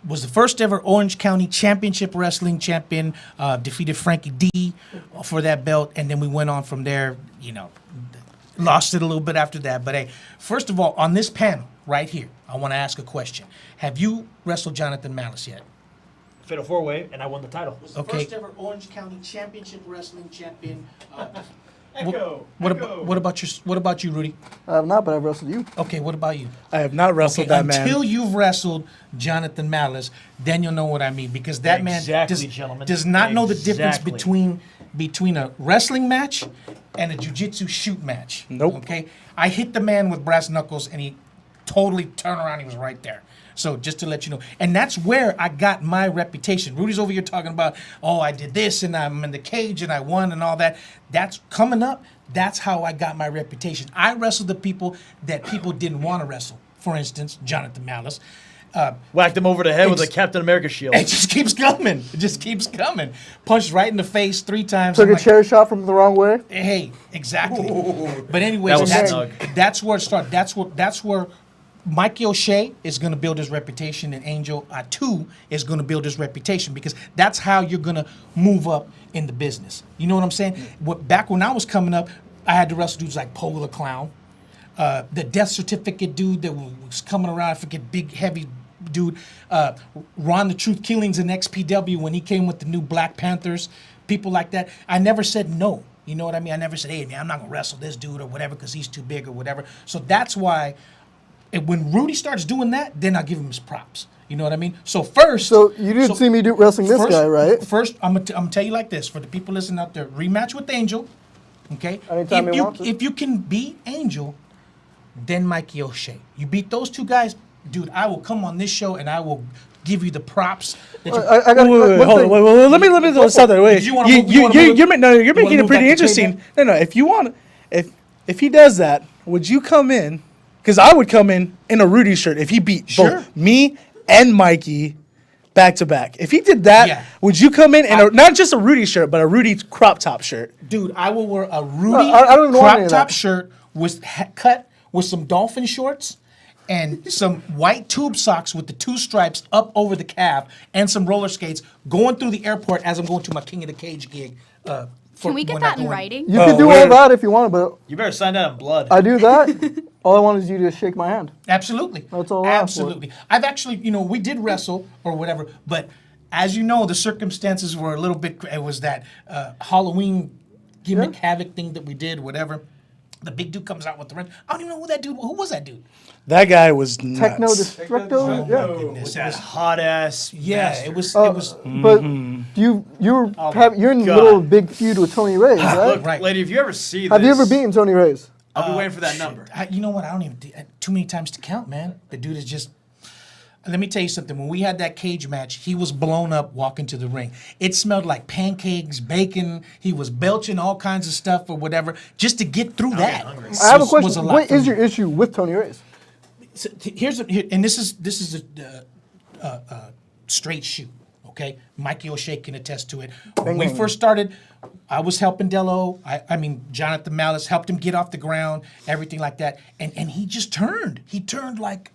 was the first ever Orange County Championship Wrestling champion, defeated Frankie D for that belt, and then we went on from there, lost it a little bit after that. But hey, first of all, on this panel right here, I want to ask a question. Have you wrestled Jonathan Malice yet? Fatal 4-way, and I won the title. Was the first ever Orange County Championship Wrestling champion. What about you, Rudy? I have not, but I've wrestled you. Okay, what about you? I have not wrestled that man. Until you've wrestled Jonathan Malice, then you'll know what I mean. Because that man does not know the difference between a wrestling match and a jiu-jitsu shoot match. Nope. Okay? I hit the man with brass knuckles, and he totally turned around. He was right there. So just to let you know. And that's where I got my reputation. Rudy's over here talking about, I did this, and I'm in the cage, and I won, and all that. That's coming up. That's how I got my reputation. I wrestled the people that people didn't want to wrestle. For instance, Jonathan Malice. Whacked him over the head with a Captain America shield. It just keeps coming. It just keeps coming. Punched right in the face 3 times. Took a chair shot from the wrong way. Hey, exactly. But anyways, that's where it started. That's where Mikey O'Shea is going to build his reputation, and Angel Atu is going to build his reputation, because that's how you're going to move up in the business. You know what I'm saying? Back when I was coming up, I had to wrestle dudes like Polar Clown, the death certificate dude that was coming around, I forget, big, heavy dude, Ron the Truth Killings in XPW when he came with the new Black Panthers, people like that. I never said no. You know what I mean? I never said, hey, man, I'm not going to wrestle this dude or whatever because he's too big or whatever. So that's why when Rudy starts doing that, then I'll give him his props. You know what I mean? So first... So you didn't see me wrestling this guy, right? First, I'm going to tell you like this. For the people listening out there, rematch with Angel. Okay? Anytime he wants it. If you can beat Angel, then Mikey O'Shea. You beat those 2 guys, dude, I will come on this show and I will give you the props. That Wait, let me throw this out there. Wait, you're making it pretty interesting. No, if you want, if he does that, would you come in? Because I would come in a Rudy shirt if he beat both me and Mikey back to back. If he did that, would you come in not just a Rudy shirt, but a Rudy crop top shirt? Dude, I will wear a Rudy crop top shirt cut with some dolphin shorts and some white tube socks with the 2 stripes up over the calf and some roller skates going through the airport as I'm going to my King of the Cage gig. Can we get that in writing? You can do all that if you want, but... You better sign that in blood. I do that. All I want is you to shake my hand. Absolutely. That's all I ask for. Absolutely. I've actually, we did wrestle or whatever, but as you know, the circumstances were a little bit... It was that Halloween gimmick havoc thing that we did, whatever. The big dude comes out with the wrench. I don't even know who was that dude? That guy was nuts. Techno Destructo? Oh my goodness. That hot ass. Yeah, it was. But you're in the middle of a big feud with Tony Reyes, right? Look, lady, if you ever see this, have you ever beaten Tony Reyes? I'll be waiting for that number. You know what? I don't even too many times to count, man. The dude is just. Let me tell you something. When we had that cage match, he was blown up walking to the ring. It smelled like pancakes, bacon. He was belching all kinds of stuff or whatever just to get through that. I have a question. What is your issue with Tony Reyes? So this is a straight shoot. Okay, Mikey O'Shea can attest to it. When we first started, I was helping Dello. Jonathan Malice helped him get off the ground, everything like that, and he just turned. He turned like.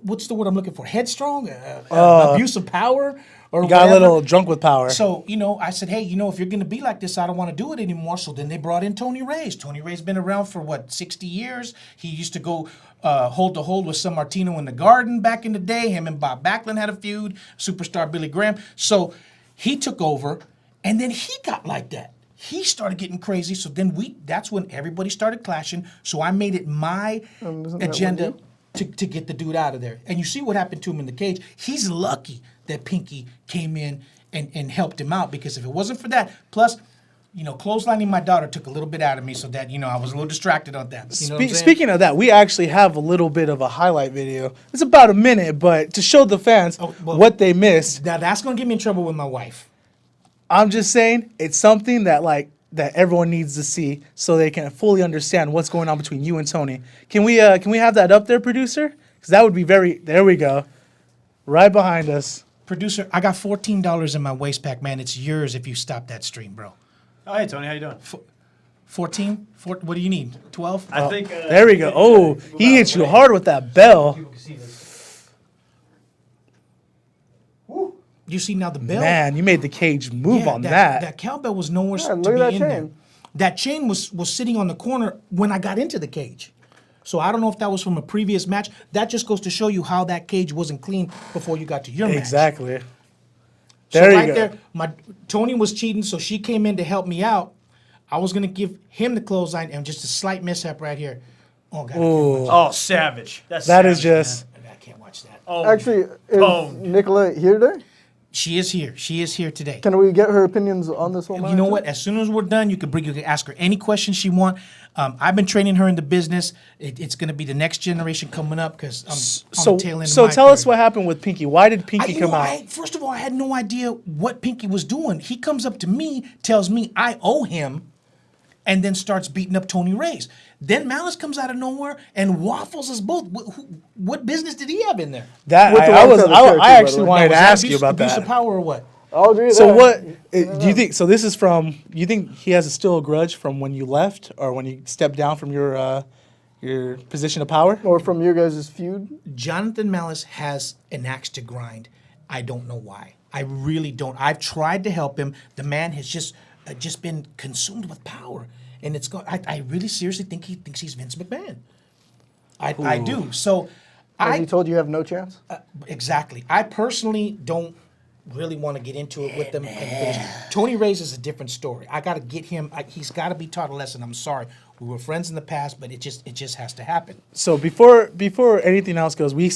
What's the word I'm looking for? Headstrong? Abuse of power? Or got a little drunk with power. So, I said, hey, if you're going to be like this, I don't want to do it anymore. So then they brought in Tony Reyes. Tony Reyes been around for, 60 years? He used to go hold to hold with San Martino in the Garden back in the day. Him and Bob Backlund had a feud. Superstar Billy Graham. So he took over, and then he got like that. He started getting crazy. So then that's when everybody started clashing. So I made it my agenda to get the dude out of there. And you see what happened to him in the cage. He's lucky that Pinky came in and helped him out, because if it wasn't for that, plus, clotheslining my daughter took a little bit out of me, so that, I was a little distracted on that. Speaking of that, we actually have a little bit of a highlight video. It's about a minute, but to show the fans what they missed. Now, that's going to get me in trouble with my wife. I'm just saying, it's something that, that everyone needs to see so they can fully understand what's going on between you and Tony. Can we have that up there, producer? Because that would be there we go. Right behind us. Producer, I got $14 in my waist pack, man. It's yours if you stop that stream, bro. Oh, hey, Tony, how you doing? 14? What do you need? 12? I think... there we go. Oh, he hit you hard with that bell. You see now the bell. Man, you made the cage move on that. That cowbell was nowhere Yeah, to look be at that in chain. there. That chain was sitting on the corner when I got into the cage. So I don't know if that was from a previous match. That just goes to show you how that cage wasn't clean before you got to your match. Exactly. So There you right go. there, Tony was cheating, so she came in to help me out. I was gonna give him the clothesline and just a slight mishap right here. Oh God, Oh, savage. That savage, is just. I can't watch that. Oh, Actually, is Boned. Nicolette here today? She is here. She is here today. Can we get her opinions on this whole matter? You know what? As soon as we're done, you can ask her any question she want. I've been training her in the business. It's going to be the next generation coming up because I'm tail end. So tell us what happened with Pinky. Why did Pinky come out? First of all, I had no idea what Pinky was doing. He comes up to me, tells me I owe him, and then starts beating up Tony Reyes. Then Malice comes out of nowhere and waffles us both. What business did he have in there? That With the I one side of the character, I by actually the way. wanted to Was that ask you about abuse that. of power or what? I'll agree with So that. what do you think? So this is from. You think he has still a grudge from when you left, or when you stepped down from your position of power? Or from your guys' feud? Jonathan Malice has an axe to grind. I don't know why. I really don't. I've tried to help him. The man has just been consumed with power, and it's. I really seriously think he thinks he's Vince McMahon. I do. So, Has he told you have no chance? exactly. I personally don't really want to get into it with them. Tony Reyes is a different story. I got to get him. He's got to be taught a lesson. I'm sorry. We were friends in the past, but it just has to happen. So before anything else goes, I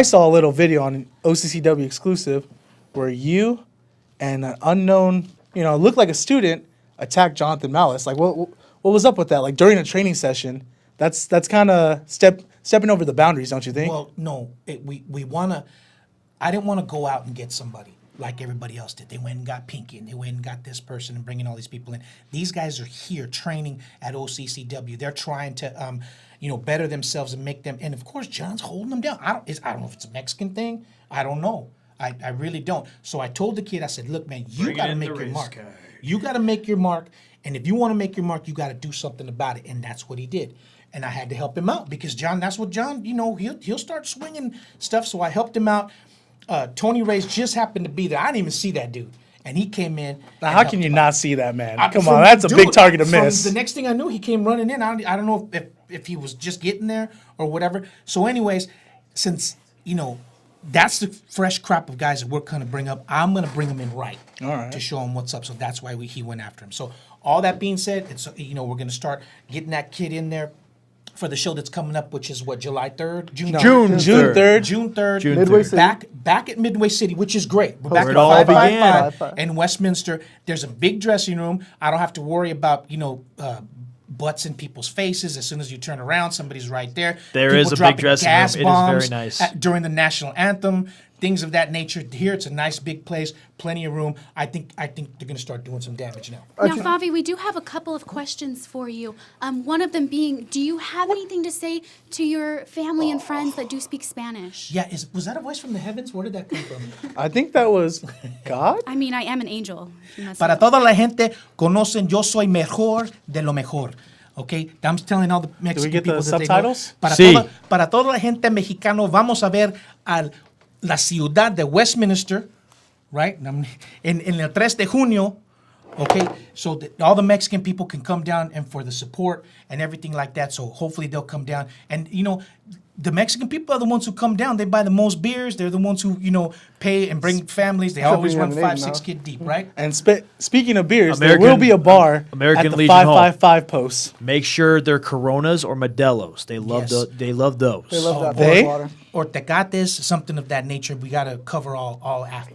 saw a little video on OCCW exclusive where you and an unknown, looked like a student, attacked Jonathan Malice. Like what was up with that? Like during a training session, that's kind of stepping over the boundaries, don't you think? Well, no. We want to. I didn't want to go out and get somebody like everybody else did. They went and got Pinky, and they went and got this person and bringing all these people in. These guys are here training at OCCW. They're trying to, better themselves and make them. And of course, John's holding them down. I don't know if it's a Mexican thing. I don't know. I really don't. So I told the kid, I said, look, man, you got to make your mark. You got to make your mark. And if you want to make your mark, you got to do something about it. And that's what he did. And I had to help him out because John, that's what John, he'll start swinging stuff. So I helped him out. Tony Reyes just happened to be there. I didn't even see that dude. And he came in. Now, how can you not see that, man? Come From- on, that's a dude, big target to miss. The next thing I knew, he came running in. I don't know if he was just getting there or whatever. So anyways, since, that's the fresh crop of guys that we're going to bring up, I'm going to bring them in right to show them what's up. So that's why he went after him. So all that being said, we're going to start getting that kid in there for the show that's coming up, which is what, July 3rd? June 3rd. June 3rd. Midway City. Back at Midway City, which is great. We're back Where at it all 555 began. in Westminster. There's a big dressing room. I don't have to worry about, butts in people's faces. As soon as you turn around, somebody's right there. There People is a big dropping dressing gas room. It is very bombs nice. during the national anthem, things of that nature. Here, it's a nice big place, plenty of room. I think they're going to start doing some damage now. Now, Favi, we do have a couple of questions for you. One of them being, do you have anything to say to your family and friends that do speak Spanish? Yeah, was that a voice from the heavens? Where did that come from? I think that was God. I mean, I am an angel. You must Para know. toda la gente conocen, yo soy mejor de lo mejor. Okay, I'm telling all the Mexican get the people that they subtitles? know. Sí. Para toda la gente mexicano, vamos a ver la ciudad de Westminster, right? En el 3 de junio, okay? So that all the Mexican people can come down and for the support and everything like that. So hopefully they'll come down. And, the Mexican people are the ones who come down. They buy the most beers. They're the ones who, pay and bring families. They always you run have 5, names 6 now. kid deep, right? And speaking of beers, there American- will be a bar American at the Legion Hall. 555 post. Make sure they're Coronas or Modelos. They love Yes. they love those. They love that They? water. Or tecates, something of that nature. We got to cover all after,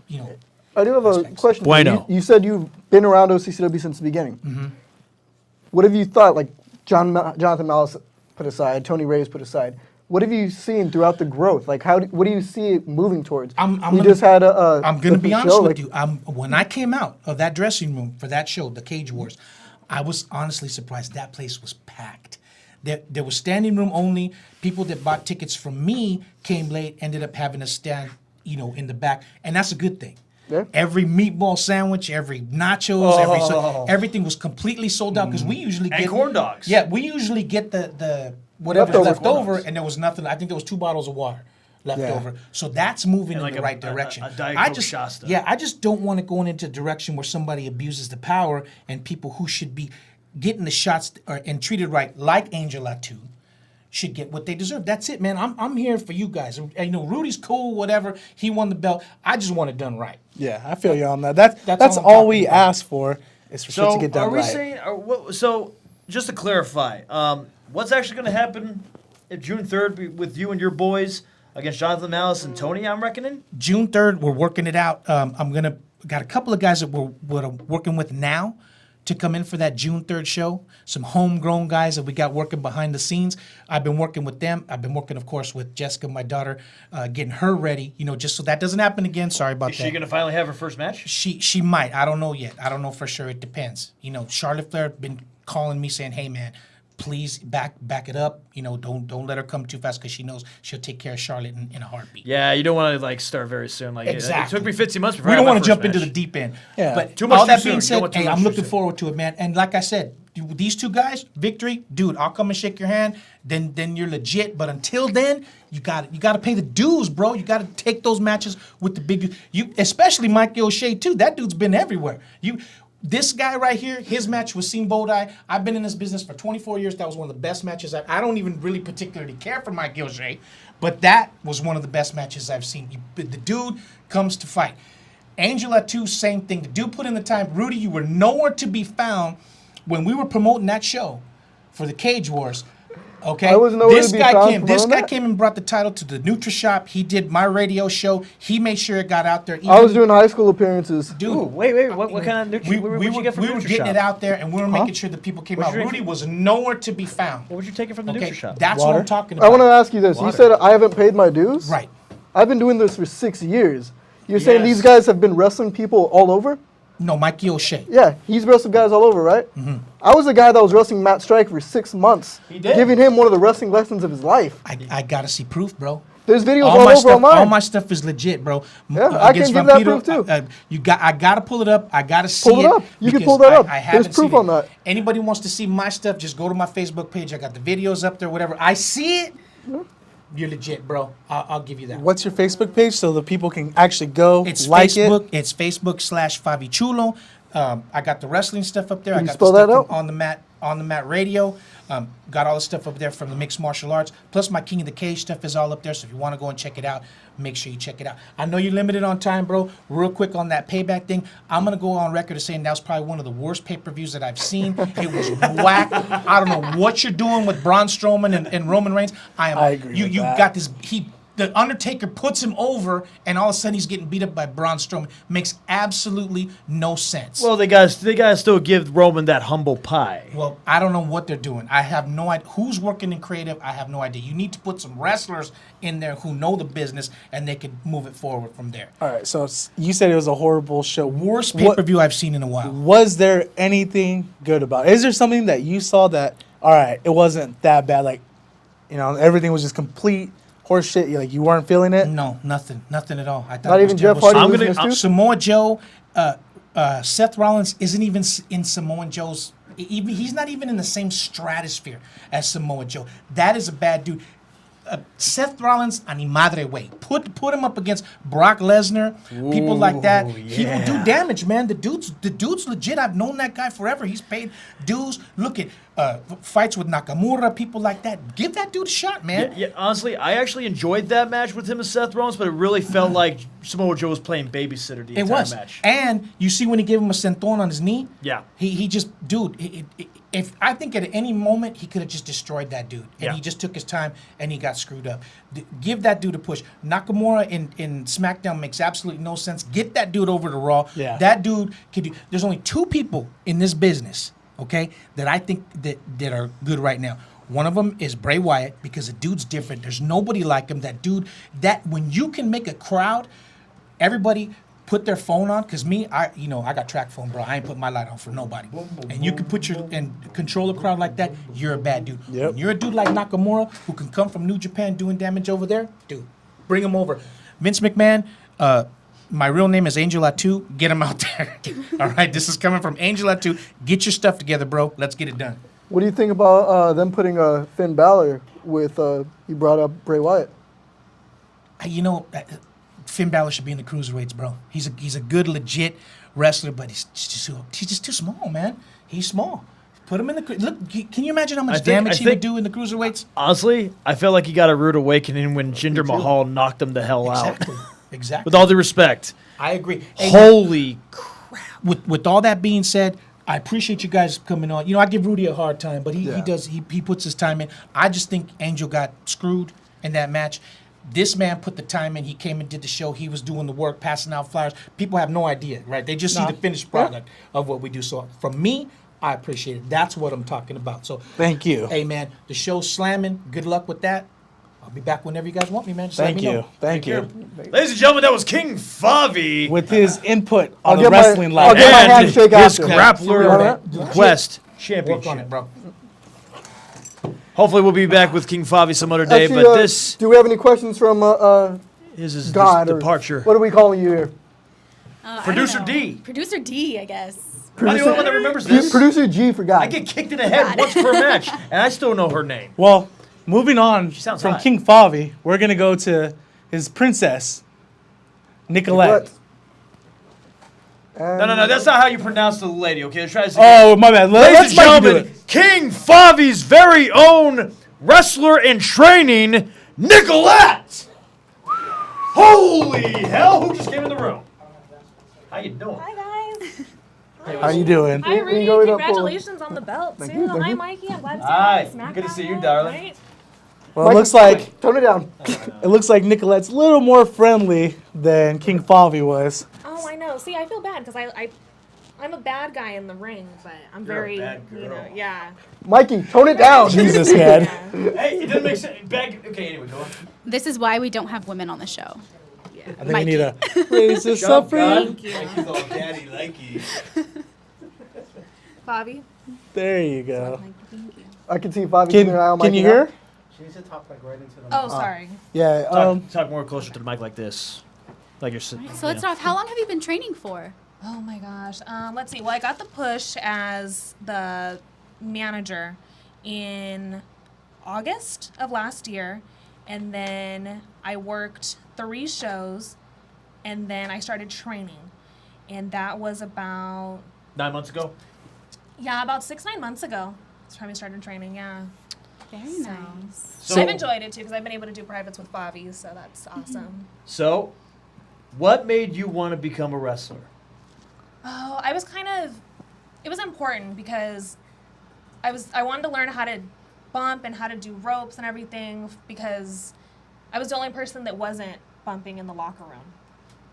I do have a question. Bueno. You said you've been around OCCW since the beginning. Mm-hmm. What have you thought, like Jonathan Malice put aside, Tony Reyes put aside, what have you seen throughout the growth? Like, what do you see it moving towards? I'm you just had a I'm going to be different honest show, with like- you. When I came out of that dressing room for that show, the Cage Wars, I was honestly surprised. That place was packed. There was standing room only. People that bought tickets from me came late, ended up having to stand, in the back, and that's a good thing. Yeah. Every meatball sandwich, every nachos, everything was completely sold out because we usually And get corn dogs. Yeah, we usually get the whatever's Leftover left corn over, dogs. and there was nothing. I think there was 2 bottles of water left over. So that's moving And in the right direction. A Diet I Coke just, Shasta. yeah, I just don't want to go into a direction where somebody abuses the power and people who should be getting the shots and treated right, like Angel Latu, should get what they deserve. That's it, man. I'm here for you guys. And, you know, Rudy's cool, whatever. He won the belt. I just want it done right. Yeah, I feel you on that. That's all I'm all talking we about. ask for is for shit So to get done are we right. saying? So just to clarify, what's actually going to happen at June 3rd with you and your boys against Jonathan Malice and Tony? I'm reckoning. June 3rd, we're working it out. Got a couple of guys that we're working with now to come in for that June 3rd show. Some homegrown guys that we got working behind the scenes. I've been working with them. I've been working, of course, with Jessica, my daughter, getting her ready, you know, just so that doesn't happen again. Sorry about Is that. she going to finally have her first match? She might. I don't know yet. I don't know for sure. It depends. You know, Charlotte Flair been calling me saying, "Hey, man, please back it up. You know, don't let her come too fast because she knows she'll take care of Charlotte in a heartbeat." Yeah, you don't want to like start very soon. Like Exactly. it took me 15 months before We I don't had my want to first jump into match. the deep end. Yeah. But Too much all too that soon. being You don't said, want too hey, much I'm too looking soon. forward to it, man. And like I said, these two guys, Victory, dude, I'll come and shake your hand. Then you're legit. But until then, you got to pay the dues, bro. You got to take those matches with the big. You especially Mikey O'Shea too. That dude's been everywhere. This guy right here, his match with Seen Bodai. I've been in this business for 24 years. That was one of the best matches. I don't even really particularly care for Mikey O'Shea, but that was one of the best matches I've seen. The dude comes to fight. Angel Latu, same thing. The dude put in the time. Rudy, you were nowhere to be found when we were promoting that show for the Cage Wars. Okay, I was nowhere to be found This promoting guy that? came and brought the title to the Nutri-Shop. He did my radio show. He made sure it got out there. I was doing high school appearances. dude. Ooh, wait. What kind of We what'd you get from were Nutri getting Shop? it out there, and we were making sure that people came What'd out. you drink? Rudy was nowhere to be found. What would you take it from the Okay, Nutri Shop? that's what Water? I'm talking I about. want to ask you this. You Water. said I haven't paid my dues? Right. I've been doing this for 6 years. You're saying Yes. these guys have been wrestling people all over? No, Mikey O'Shea. Yeah, he's wrestled guys all over, right? Mm-hmm. I was the guy that was wrestling Matt Strike for 6 months. He did. Giving him one of the wrestling lessons of his life. I gotta see proof, bro. There's videos All all my over stuff, online. all my stuff is legit, bro. Yeah, I can Against give that Vampiro, proof, too. I gotta pull it up. I gotta see Pull it up. You can because pull that up. I There's haven't proof seen on that. Anybody wants to see my stuff, just go to my Facebook page. I got the videos up there, whatever. I see it. You're legit, bro. I'll give you that. What's your Facebook page so the people can actually go It's like Facebook. it? It's Facebook/Fabi Chulo. I got the wrestling stuff up there. Can I you got spell the that stuff from out? on the mat radio. Got all the stuff up there from the mixed martial arts. Plus my King of the Cage stuff is all up there. So if you want to go and check it out, make sure you check it out. I know you're limited on time, bro. Real quick on that Payback thing, I'm gonna go on record as saying that was probably one of the worst pay-per-views that I've seen. It was whack. I don't know what you're doing with Braun Strowman and Roman Reigns. I agree with You that. got this. The Undertaker puts him over, and all of a sudden he's getting beat up by Braun Strowman. Makes absolutely no sense. Well, they gotta still give Roman that humble pie. Well, I don't know what they're doing. I have no idea. Who's working in creative? I have no idea. You need to put some wrestlers in there who know the business, and they can move it forward from there. All right, so you said it was a horrible show. Worst What- pay-per-view I've seen in a while. Was there anything good about it? Is there something that you saw that, all right, it wasn't that bad? Like, you know, everything was just complete horse shit. Like, you weren't feeling it? No, nothing at all. I thought Not it was even Jeff terrible. Hardy I'm losing gonna- his tooth? Samoa Joe, Seth Rollins isn't even in Samoa Joe's. He's not even in the same stratosphere as Samoa Joe. That is a bad dude. Seth Rollins, ani madre way. Put him up against Brock Lesnar, people like that. He will do damage, man. The dude's legit. I've known that guy forever. He's paid dues. Look at fights with Nakamura, people like that. Give that dude a shot, man. Yeah, honestly, I actually enjoyed that match with him and Seth Rollins, but it really felt like Samoa Joe was playing babysitter the It entire was. match. And you see when he gave him a senton on his knee? Yeah. He just, dude, if I think at any moment he could have just destroyed that dude. And Yeah. he just took his time and he got screwed up. Give that dude a push. Nakamura in SmackDown makes absolutely no sense. Get that dude over to Raw. Yeah. That dude can do. There's only two people in this business, okay, that I think that are good right now. One of them is Bray Wyatt because the dude's different. There's nobody like him. That dude, that when you can make a crowd, everybody put their phone on. Because I got track phone, bro. I ain't put my light on for nobody. And you can put and control a crowd like that, you're a bad dude. Yep. When you're a dude like Nakamura who can come from New Japan doing damage over there, dude, bring him over. Vince McMahon, my real name is Angel Latu. Get him out there. All right, this is coming from Angel Latu. Get your stuff together, bro. Let's get it done. What do you think about them putting Finn Balor with, you brought up Bray Wyatt? Finn Balor should be in the cruiserweights, bro. He's a good, legit wrestler, but he's just too small, man. He's small. Put him in the look. Can you imagine how much damage he would do in the cruiserweights? Honestly, I felt like he got a rude awakening when Jinder Mahal knocked him the hell out. Exactly. With all due respect. I agree. Hey, Holy crap. With all that being said, I appreciate you guys coming on. I give Rudy a hard time, but he puts his time in. I just think Angel got screwed in that match. This man put the time in. He came and did the show. He was doing the work, passing out flyers. People have no idea, right? They just see the finished product of what we do. So from me, I appreciate it. That's what I'm talking about. So thank you. Hey, man, the show's slamming. Good luck with that. I'll be back whenever you guys want me, man. Just let me know. Thank you. Ladies and gentlemen, that was King Favi. With his input on I'll the get wrestling I'll live. get my And handshake his after. Grappler Quest Championship. Work on it, bro. Hopefully we'll be back with King Favi some other day, Actually, but this do we have any questions from is his God or departure. what are we calling you here? Producer I don't know. D. Producer D, I guess. I'm the only one that remembers this. Producer G for God. I get kicked in the head once per match, and I still know her name. Well, moving on sounds from hot. King Favi, we're going to go to his princess, Nicolette. No, that's not how you pronounce the lady, okay? Let's try this again. Oh, my bad. Ladies Let's and Mikey do gentlemen, it. King Favi's very own wrestler in training, Nicolette! Holy hell, who just came in the room? How you doing? Hi guys. How you doing? Hi Rudy. go it up for- Congratulations on the belt too. you, thank Hi you. Mikey. I'm glad to see Hi. you. on the Good to see you, SmackDown darling. Right? Well, it looks like Tone it down. Nicolette's a little more friendly than King Favi was. Oh, I know. See, I feel bad because I'm a bad guy in the ring, but I'm You're a very, bad girl. yeah. Mikey, tone it down. Jesus, man. Hey, it doesn't make sense. Okay, anyway, go on. This is why we don't have women on the show. I think we need to raise this Shut up up, for God. you. Mikey's all daddy likey. Bobby. There you go. I can see Bobby keeping an eye on Can Mikey you now. hear? She needs to talk like right into the Oh, sorry. Yeah. Talk more closer to the mic like this. Like you're sitting. So let's start off. How long have you been training for? Oh my gosh. Let's see. Well, I got the push as the manager in August of last year, and then I worked 3 shows, and then I started training, and that was about 9 months ago. about 6-9 months ago. That's when I started training. Yeah. Very So- nice. So, I've enjoyed it too because I've been able to do privates with Bobby, so that's awesome. so, what made you want to become a wrestler? Oh, I was it was important because I wanted to learn how to bump and how to do ropes and everything because I was the only person that wasn't bumping in the locker room.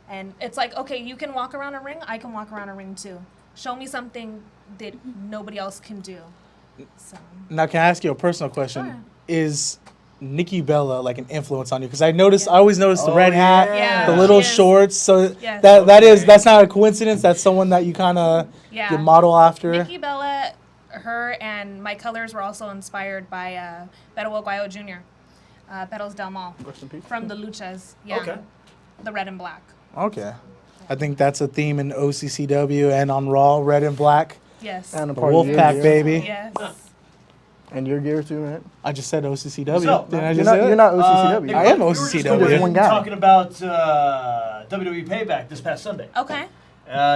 And it's like, okay, you can walk around a ring, I can walk around a ring too. Show me something that nobody else can do. So Now, can I ask you a personal question? Sure. Is Nikki Bella like an influence on you? Because I always noticed the red hat, Yeah, the little she is. shorts. So Yes. that's not a coincidence. That's someone that you kind of Yeah. you model after. Nikki Bella, her and my colors were also inspired by Beto Aguayo Jr., Betos Del Mal, from the Luchas. Yeah. Okay. The red and black. Okay. I think that's a theme in OCCW and on Raw, red and black. Yes. And a The part of your Wolfpack, gear. baby. Yes. And your gear too, right? I just said OCCW. So, Didn't I You're just not, say you're it? not OCCW. I am We were just OCCW. One guy. talking about WWE Payback this past Sunday. Okay.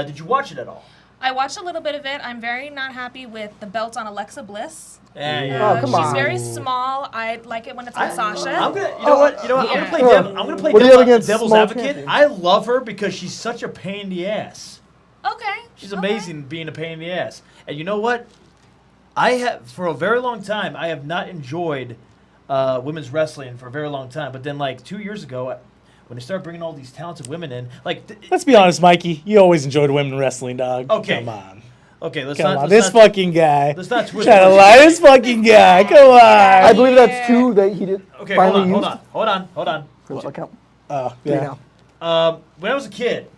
Did you watch it at all? I watched a little bit of it. I'm very not happy with the belt on Alexa Bliss. Yeah. Oh, come She's on. very small. I like it when it's on Sasha. I'm gonna, you know what? I'm gonna play Yeah. I'm gonna play What do you have devil's against small advocate. champions? I love her because she's such a pain in the ass. Okay. She's Okay. amazing being a pain in the ass. And you know what? I have for a very long time. I have not enjoyed women's wrestling for a very long time. But then, like 2 years ago, when they started bringing all these talented women in, like, Let's be honest, Mikey. You always enjoyed women wrestling, dog. Okay. Come on. okay, let's Come not. on. Let's This not, fucking guy. let's not twist. Trying to lie. This fucking guy. Come I on. believe that's 2 that he did Okay, hold finally on, used. hold on. First I'll count. Oh, 3 yeah. now. When I was a kid,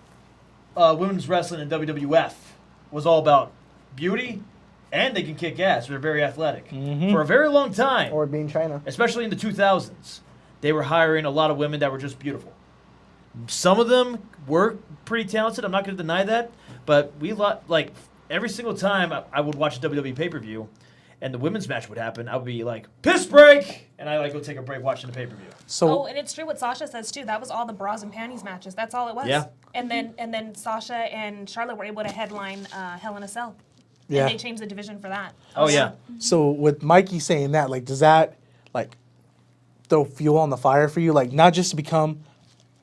women's wrestling in WWF was all about beauty, and they can kick ass. They're very athletic. For a very long time, Or being China. especially in the 2000s, they were hiring a lot of women that were just beautiful. Some of them were pretty talented. I'm not going to deny that. But like every single time I would watch a WWE pay-per-view, and the women's match would happen, I would be like, piss break! And I like go take a break watching the pay-per-view. Oh, and it's true what Sasha says too. That was all the bras and panties matches. That's all it was. Yeah. And then Sasha and Charlotte were able to headline Hell in a Cell. Yeah. And they changed the division for that. Oh, yeah. So with Mikey saying that, like, does that, like, throw fuel on the fire for you? Like, not just to become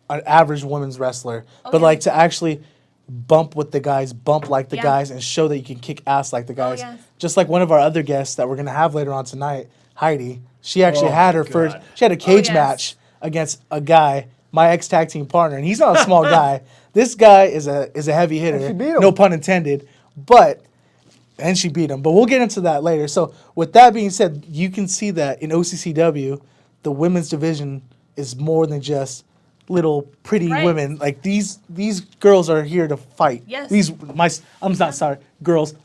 an average women's wrestler, but, like, to actually bump with the guys, bump like the guys, and show that you can kick ass like the guys. yes. Just like one of our other guests that we're going to have later on tonight, Heidi. She actually had her first, she had a cage match against a guy, my ex-tag team partner, and he's not a small guy. This guy is a heavy hitter, she beat him. no pun intended, and she beat him. But we'll get into that later. So with that being said, you can see that in OCCW, the women's division is more than just little pretty women. Like these girls are here to fight. Yes.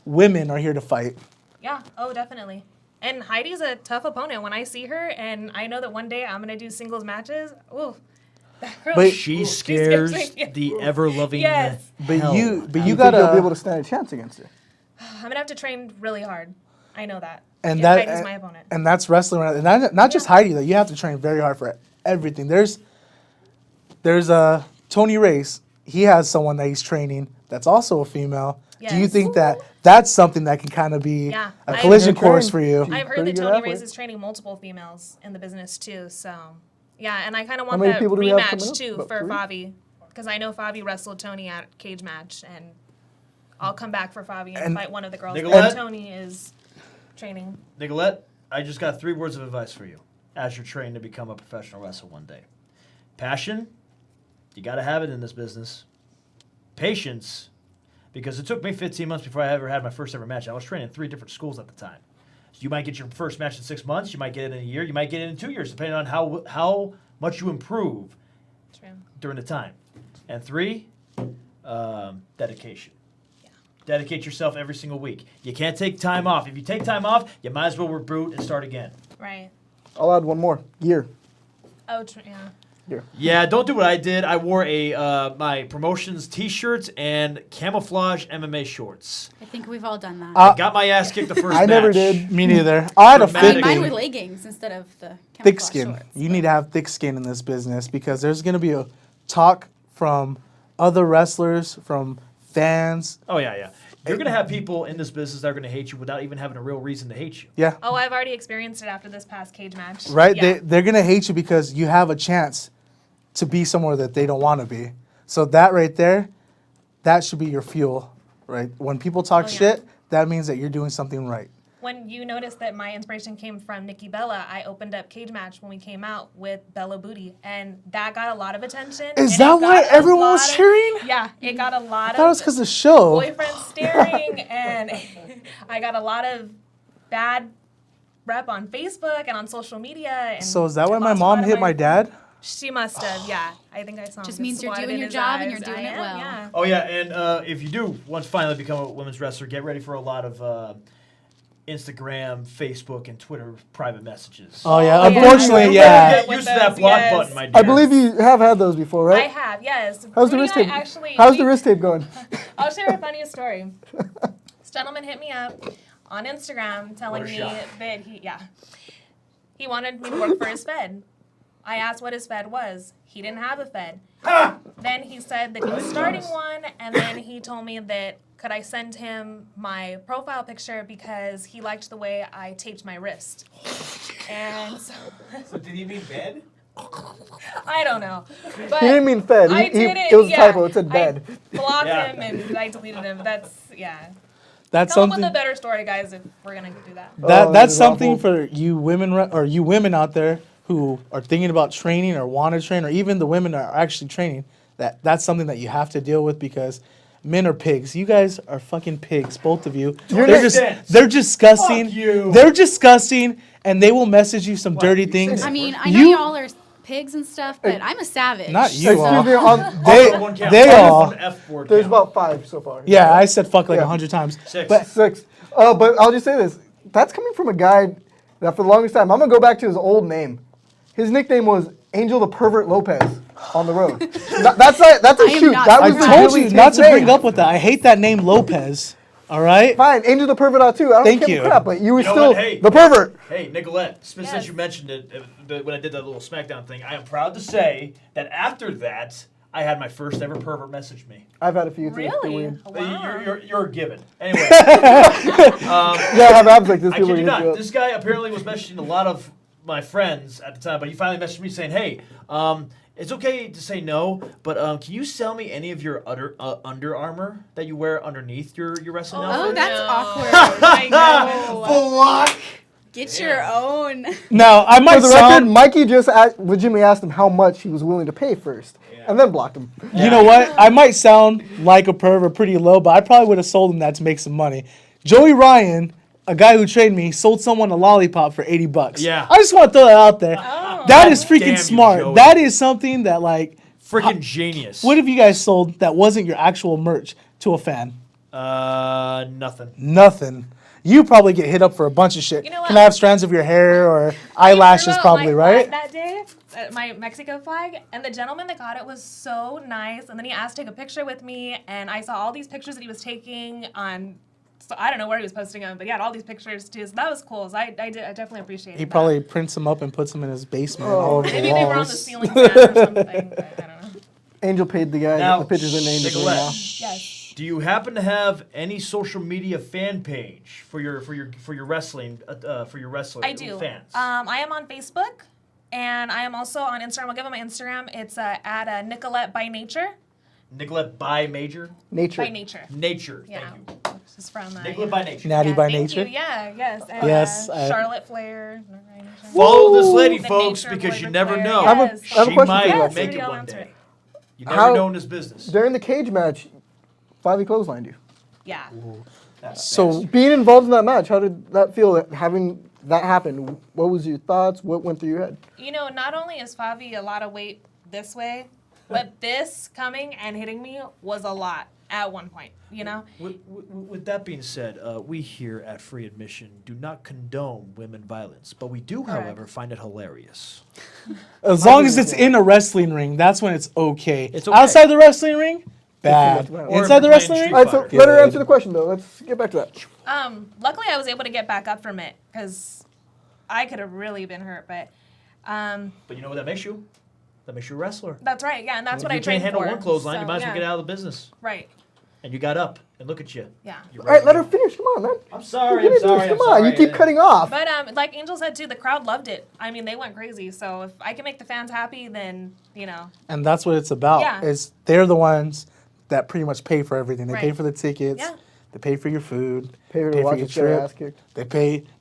Women are here to fight. Yeah. Oh, definitely. And Heidi's a tough opponent. When I see her, and I know that one day I'm gonna do singles matches. Ooh. But she scares the ever-loving Yes. But hell. you think you'll be gotta able to stand a chance against her. I'm gonna have to train really hard. I know that. and Yeah, that Heidi's my opponent. and that's wrestling, and not just Heidi though. You have to train very hard for everything. There's Tony Race. He has someone that he's training that's also a female. Do you Yes. think that that's something that can kind of be Yeah. a collision course for you? I've heard Pretty that good Tony athlete. Reyes is training multiple females in the business too. So, yeah, and I kind of How want many that people do we have coming rematch up? too About for 3? Fabi, because I know Fabi wrestled Tony at Cage Match, and I'll come back for Fabi and And fight one of the girls Nicolette? that Tony is training. Nicolette, I just got 3 words of advice for you as you're training to become a professional wrestler one day. Passion, you got to have it in this business. Patience, because it took me 15 months before I ever had my first ever match. I was training in 3 different schools at the time. So you might get your first match in 6 months, you might get it in a year, you might get it in 2 years, depending on how much you improve True. during the time. And 3, dedication. Dedicate yourself every single week. You can't take time off. If you take time off, you might as well reboot and start again. Right. I'll add one more. Gear. Oh, yeah. Gear. Yeah, don't do what I did. I wore my promotions T-shirts and camouflage MMA shorts. I think we've all done that. I got my ass kicked the first I match. never did. Me neither. I had a Dramatic. Mine were thick leggings instead of the thick camouflage skin. shorts. You need to have thick skin in this business because there's going to be a talk from other wrestlers, from fans. Oh, yeah. You're going to have people in this business that are going to hate you without even having a real reason to hate you. Yeah. Oh, I've already experienced it after this past Cage Match. Right? Yeah. They're going to hate you because you have a chance to be somewhere that they don't want to be. So that right there, that should be your fuel, right? When people talk Oh, yeah. shit, that means that you're doing something right. When you noticed that my inspiration came from Nikki Bella, I opened up Cage Match when we came out with Bella Booty, and that got a lot of attention. Is and that it why got a everyone lot was of- cheering? Yeah, it got a lot I thought it was of because of the show. boyfriends staring, and I got a lot of bad rep on Facebook and on social media. And So is that why my lost a mom lot of hit my dad? She must have, yeah. I think I saw him. Just means you're swatted doing in your his job and eyes. you're doing I it am, well. Yeah. Oh, yeah, and if you do once finally become a women's wrestler, get ready for a lot of Instagram, Facebook, and Twitter private messages. Oh, yeah. Oh, yeah. Unfortunately, You yeah. better Get used to that With block those, button, my dear. I believe you have had those before, I right? have, yes. How's the Rudy wrist and I tape? actually, How's the wrist tape going? I'll share a funny story. This gentleman hit me up on Instagram telling What a me shock. that he wanted me to work for his Fed. I asked what his Fed was. He didn't have a Fed. Then he said that he was starting one, and then he told me that could I send him my profile picture because he liked the way I taped my wrist. And so So did he mean bed? I don't know. But He didn't mean fed. I did it. It was a yeah. typo. It said bed. I blocked Yeah. him and I deleted him. That's That's Come up something. with a better story, guys, if we're gonna do that. Oh, That's this is something awful. for you women or you women out there who are thinking about training or want to train, or even the women that are actually training. That's something that you have to deal with because men are pigs. You guys are fucking pigs, both of you. They're disgusting. Fuck you. They're disgusting, and they they you some dirty things. I mean, I know You- y'all are pigs and stuff, but I'm a savage. Not you Excuse all. me, They all. One F word there's count. about 5 so far. Yeah, I said fuck like Yeah. 100 times. 6. But 6. But I'll just say this. That's coming from a guy that for the longest time, I'm going to go back to his old name. His nickname was Angel the Pervert Lopez on the road. That's a I am shoot. not That I was surprised. told legitimately you not his to bring name. up with that. I hate that name Lopez. All right. Fine, Angel the pervert out too. I don't Thank give you. a crap, but you were You know still what? Hey. the pervert. Hey, Nicolette, since Yes. you mentioned it when I did that little SmackDown thing, I am proud to say that after that, I had my first ever pervert message me. I've had a few. Too. They're Really? weird. Wow. You're a given. Anyway, Yeah, I have abs like this. I People kid you are not. into it. This guy apparently was messaging a lot of my friends at the time, but he finally messaged me saying, "Hey, it's okay to say no, but can you sell me any of your Under Armour that you wear underneath your wrestling Oh, outfit?" that's No. awkward. I know. Block. Get your own. Now, I might For the record, sound. Mikey just legitimately asked him how much he was willing to pay first, and then blocked him. You know what? I might sound like a pervert pretty low, but I probably would have sold him that to make some money. Joey Ryan, a guy who trained me, sold someone a lollipop for $80. Yeah. I just want to throw that out there. Oh. That is Damn freaking you, smart. Joey. That is something that, like, Freaking genius. what have you guys sold that wasn't your actual merch to a fan? Nothing. Nothing. You probably get hit up for a bunch of shit. You know what? Can I have strands of your hair or I eyelashes? threw out Probably, my right? flag That day, my Mexico flag, and the gentleman that got it was so nice. And then he asked to take a picture with me, and I saw all these pictures that he was taking on. So I don't know where he was posting them, but he had all these pictures too. So that was cool. So I definitely appreciated. He that. probably prints them up and puts them in his basement Oh. all over the Maybe they were on the walls. ceiling fan or something. But I don't know. Angel paid the guy Now, the pictures in Angel Nicolette, now. Yes. do you happen to have any social media fan page for your wrestling I do. fans? I am on Facebook, and I am also on Instagram. I'll give them my Instagram. It's at Nicolette by Nature. Nicolette by Nature. Nature. By Nature. Nature. Yeah. Thank you. This is from Nicolette by Nature. Natty yeah, by thank nature. You. Yeah. Yes. And, Yes, Charlotte Flair. Follow this lady, The folks, nature of because you Lloyd never Flair. know. I have a Yes. question She for you, might Alexis. make it Video one answer day. it. You never How- know in this business. During the cage match, Favi clotheslined you. Yeah. So Being involved in that match, how did that feel? Having that happen, what was your thoughts? What went through your head? You know, not only is Favi a lot of weight this way, but this coming and hitting me was a lot at one point, you know? With that being said, we here at Free Admission do not condone women violence, but we do, Correct. however, find it hilarious. as long as it's in a wrestling ring, that's when it's okay. It's okay. Outside the wrestling ring, bad. Or if you're Inside the playing wrestling Street ring, All right, so Fighter. let her Good. answer the question though. Let's get back to that. Luckily I was able to get back up from it because I could have really been hurt, but But you know what that makes you? That makes you a wrestler. that's right. Yeah, and that's If what I you can't trained handle for. one clothesline, you So, might as well yeah. get out of the business. Right. And you got up, and look at you. Yeah. You're All right, let ready. her finish. Come on, man. I'm sorry. Let her I'm sorry. finish. I'm Come on, sorry. you keep cutting off. But like Angel said too, the crowd loved it. I mean, they went crazy. So if I can make the fans happy, then you know. and that's what it's about. Yeah. Is they're the ones that pretty much pay for everything. They pay Right. for the tickets. Yeah. They pay for your food. Pay her to for watch your us get our trip. ass kicked.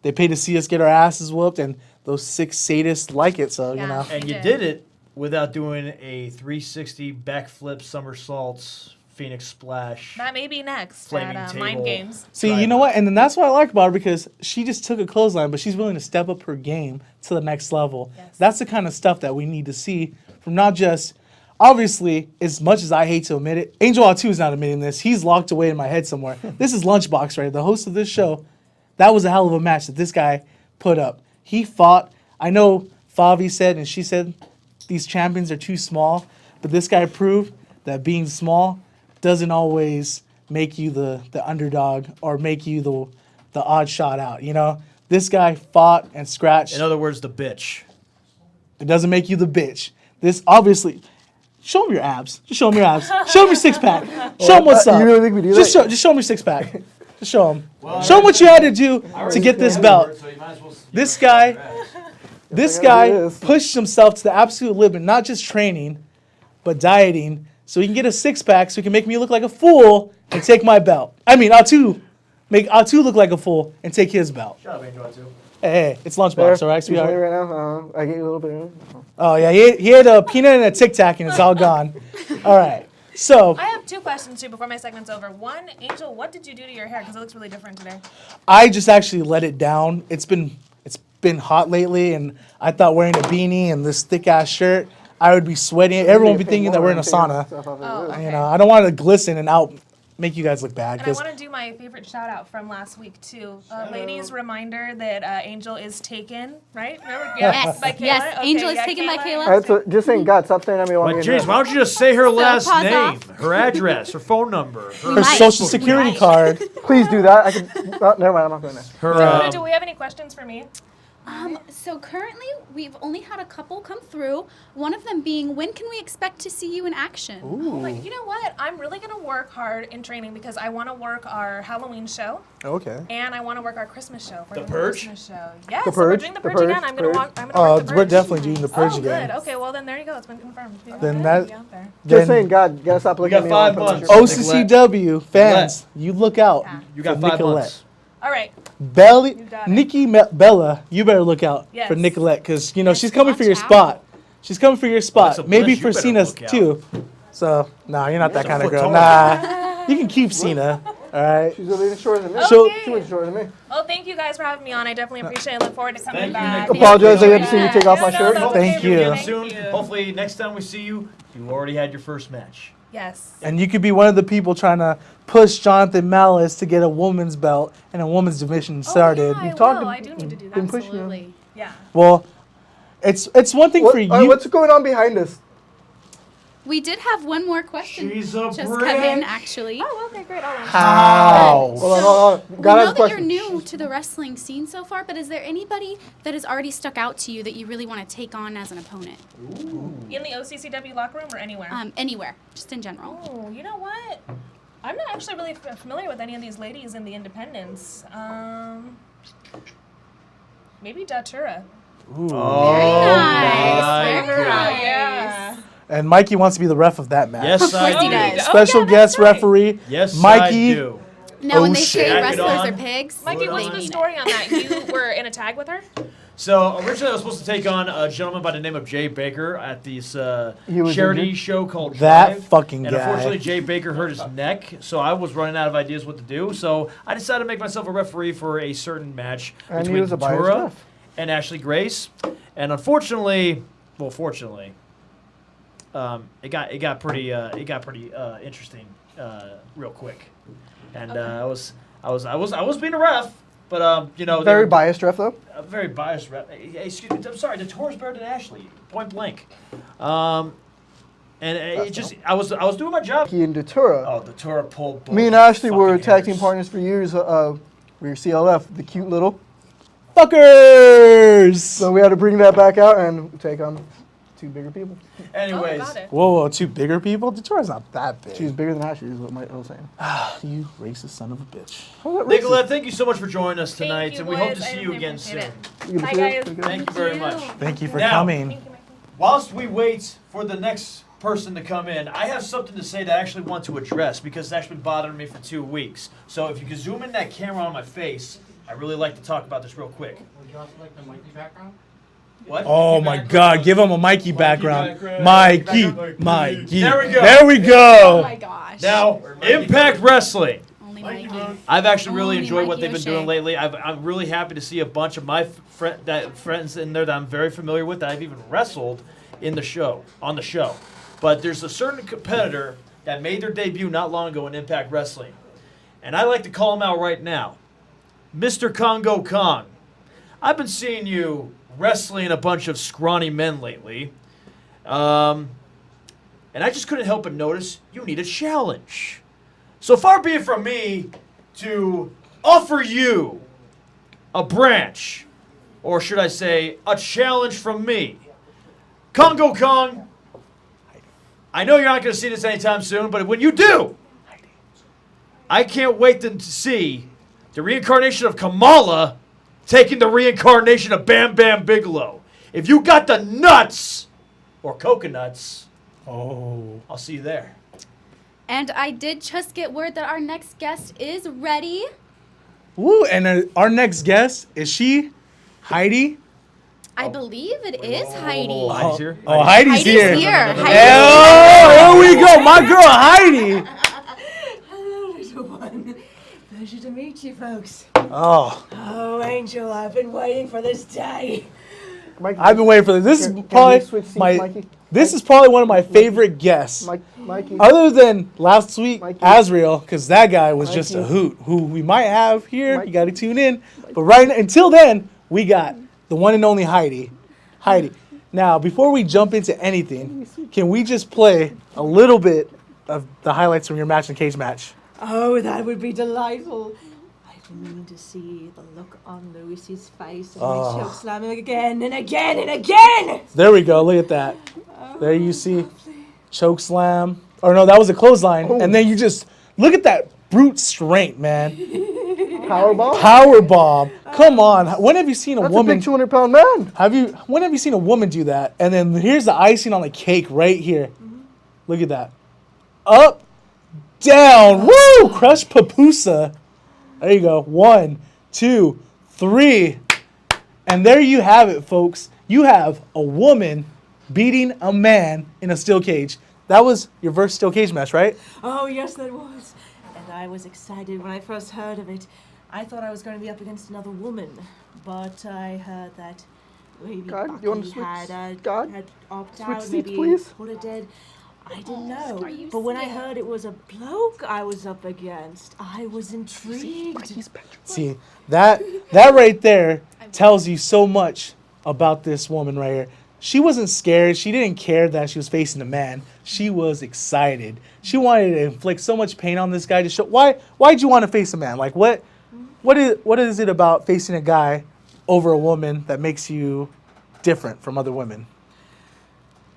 They pay to see us get our asses whooped, and those 6 sadists like it. So Yeah. you know. And You you did. did it without doing a 360 backflip, somersaults, Phoenix splash. That may be next Flaming at table. Mind Games. See, you know what? And then that's what I like about her because she just took a clothesline, but she's willing to step up her game to the next level. Yes. That's the kind of stuff that we need to see from not just, obviously, as much as I hate to admit it, Angel R2 is not admitting this. He's locked away in my head somewhere. This is Lunchbox, right? The host of this show. That was a hell of a match that this guy put up. He fought. I know Favi said and she said these champions are too small, but this guy proved that being small doesn't always make you the underdog or make you the odd shot out, you know? This guy fought and scratched. In other words, the bitch. It doesn't make you the bitch. This obviously, show him your abs. Just show him your abs. Show him your 6-pack. Show him what's you up. really think we do just that? Show him your 6-pack. Just show him. Show him what you had to do to get this belt. This guy pushed himself to the absolute limit, not just training, but dieting, so he can get a 6-pack, so he can make me look like a fool and take my belt. I mean, make Atu look like a fool and take his belt. Shut up, Angel R2. Hey, it's Lunchbox, all right, You want sweetheart? it right now? I get you a little bit. Oh, yeah, he had a peanut and a Tic Tac, and it's all gone. All right, so I have 2 questions too before my segment's over. One, Angel, what did you do to your hair? Because it looks really different today. I just actually let it down. It's been hot lately, and I thought wearing a beanie and this thick-ass shirt, I would be sweating. Everyone would be thinking that we're in a sauna. Oh, okay. You know, I don't want it to glisten and make you guys look bad. And I want to do my favorite shout out from last week too. Ladies, reminder that Angel is taken, right? Remember? Yes, by Kayla? yes. Okay, Angel is yeah, taken by All Kayla. right, so just saying, God, stop saying that. But jeez, why don't you just say her last pause name, off. her address, her phone number, We her might. social security card. Please do that. I can. Oh, never mind. I'm not going there. her Do we have any questions for me? So currently, we've only had a couple come through. One of them being, when can we expect to see you in action? Like, you know what? I'm really going to work hard in training because I want to work our Halloween show Okay. and I want to work our Christmas show. We're The doing Purge? Christmas show. Yes, The so we're Purge? doing the The Purge Purge? again. I'm going to work the We're Purge. definitely doing the purge Oh, again. good. Okay, well then there you go. It's been confirmed. Then that- Be out there. Just saying, God, you gotta stop looking got at me. 5 while I'm months. putting my shirt OCCW fans, you look out. Yeah. You got for 5 Nicolette. months. All right. Belly, got it. Nikki Bella, you better look out Yes. for Nicolette because you know Yes, she's coming for watch your out. spot. She's coming for your That's a spot. Maybe bliss, you for better Cena look out. too. So no, you're not that a kind of foot girl. taller. Nah, you can keep Cena. All right. She's a little shorter than me. So- She was shorter than me. Well, thank you guys for having me on. I definitely appreciate it. I look forward to coming Thank you, back. Nicole. Apologize that you had to see me Yeah. take off my No, shirt. that's Thank okay, you. Rudy. Soon, Thank you. hopefully next time we see you, you already had your first match. Yes. And you could be one of the people trying to push Jonathan Malice to get a woman's belt and a woman's division started. Oh, yeah, I talked will. to- I do need to do been that. pushing you. Absolutely. Yeah. Well, it's one thing What, for all right, you. what's going on behind us? We did have one more question She's a just come brick. in, actually. Oh, okay, great. I'll answer. How? Hold on. We God has know a that you're question. new to the wrestling scene so far, but is there anybody that has already stuck out to you that you really want to take on as an opponent? In the OCCW locker room or anywhere? Anywhere, just in general. Oh, you know what? I'm not actually really familiar with any of these ladies in the independents. Maybe Datura. Very nice. Very nice. Yeah. And Mikey wants to be the ref of that match. Yes, Of course he I do. does. Special Oh, yeah, guest that's right. referee. Yes, Mikey. I do. Now, when Oh, they say shit. wrestlers Jack are it on. pigs, Mikey, what's they the mean story on that? You were in a tag with her? So originally I was supposed to take on a gentleman by the name of Jay Baker at this He was charity injured? show called That Drive. fucking And guy. unfortunately Jay Baker hurt his neck, so I was running out of ideas what to do. So I decided to make myself a referee for a certain match And he between was a biased Tura ref. and Ashley Grace. And unfortunately, fortunately, it got pretty interesting real quick. And I was being a ref. But you know, Very biased ref though. a very biased rep. Hey, excuse me, I'm sorry. The Tour's better than Ashley, point blank. And it just, I was doing my job. He and Datura. Oh, the Tour pulled. both Me and his Ashley were fucking tag team hairs. partners for years. We were CLF, the cute little. Fuckers! So we had to bring that back out and take on two bigger people. Anyways, Oh, got it. Whoa, two bigger people? Detroit's not that big. She's bigger than Ashley, is what I was saying. You racist son of a bitch. How's that racist? Nicolette, thank you so much for joining us Thank tonight, you, and we hope Woods. to I see you really again appreciate soon. it. You get the Hi, feel? guys. Pretty good? Thank you very much. Thank you for Now- coming. Thank you, Mikey. Whilst we wait for the next person to come in, I have something to say that I actually want to address because it's actually bothering me for 2 weeks. So if you could zoom in that camera on my face, I really like to talk about this real quick. Would you also like the Mikey background? What? Oh my god, give him a Mikey background. Mikey, Mikey. There we go. There we Oh go. my gosh. Now, Impact Wrestling. Only Mikey. I've actually really Only enjoyed what Mikey they've been O'Shea. doing lately. I'm really happy to see a bunch of my friends in there that I'm very familiar with that I've even wrestled on the show. But there's a certain competitor that made their debut not long ago in Impact Wrestling. And I like to call him out right now. Mr. Congo Kong. I've been seeing you wrestling a bunch of scrawny men lately. And I just couldn't help but notice you need a challenge. So far be it from me to offer you a branch, or should I say, a challenge from me. Congo Kong, I know you're not going to see this anytime soon, but when you do, I can't wait to see the reincarnation of Kamala taking the reincarnation of Bam Bam Bigelow. If you got the nuts, or coconuts, I'll see you there. And I did just get word that our next guest is ready. Woo, and our next guest, is she Heidi? I believe it is Heidi. Heidi's here. Oh, Heidi's Heidi's here. here. Oh, here we go. My girl, Heidi. Hello, little one. Pleasure to meet you, folks. Oh, Oh, Angel, I've been waiting for this day. Mikey, I've been waiting for this. This is Can we probably switch seats, my. Mikey? This is probably one of my favorite guests. Mikey. Other than last week, Mikey. Azrael, because that guy was just a Mikey. hoot, who we might have here. Mikey. You got to tune in. But until then, we got the one and only Heidi. Heidi. Now, before we jump into anything, can we just play a little bit of the highlights from your match and cage match? Oh, that would be delightful. I've been meaning to see the look on Lewis's face and Oh. choke slam him again and again and again. There we go. Look at that. There you see. Choke slam. Or no, that was a clothesline. Oh. And then you just look at that brute strength, man. Powerbomb? Power bomb. Come on. When have you seen a That's woman? a big 200-pound man. When have you seen a woman do that? And then here's the icing on the cake right here. Look at that. Up, down. Woo! Crush papusa. There you go. 1, 2, 3. And there you have it, folks. You have a woman beating a man in a steel cage. That was your first steel cage match, right? Oh, yes, that was. And I was excited when I first heard of it. I thought I was going to be up against another woman, but I heard that maybe God, you want to Bucky switch? had God? opted Switch out, seats, maybe please? put her dead. I didn't know. are you But when I scared? heard it was a bloke I was up against, I was intrigued. See, that right there tells you so much about this woman right here. She wasn't scared. She didn't care that she was facing a man. She was excited. She wanted to inflict so much pain on this guy to show why'd you want to face a man? Like what is it about facing a guy over a woman that makes you different from other women?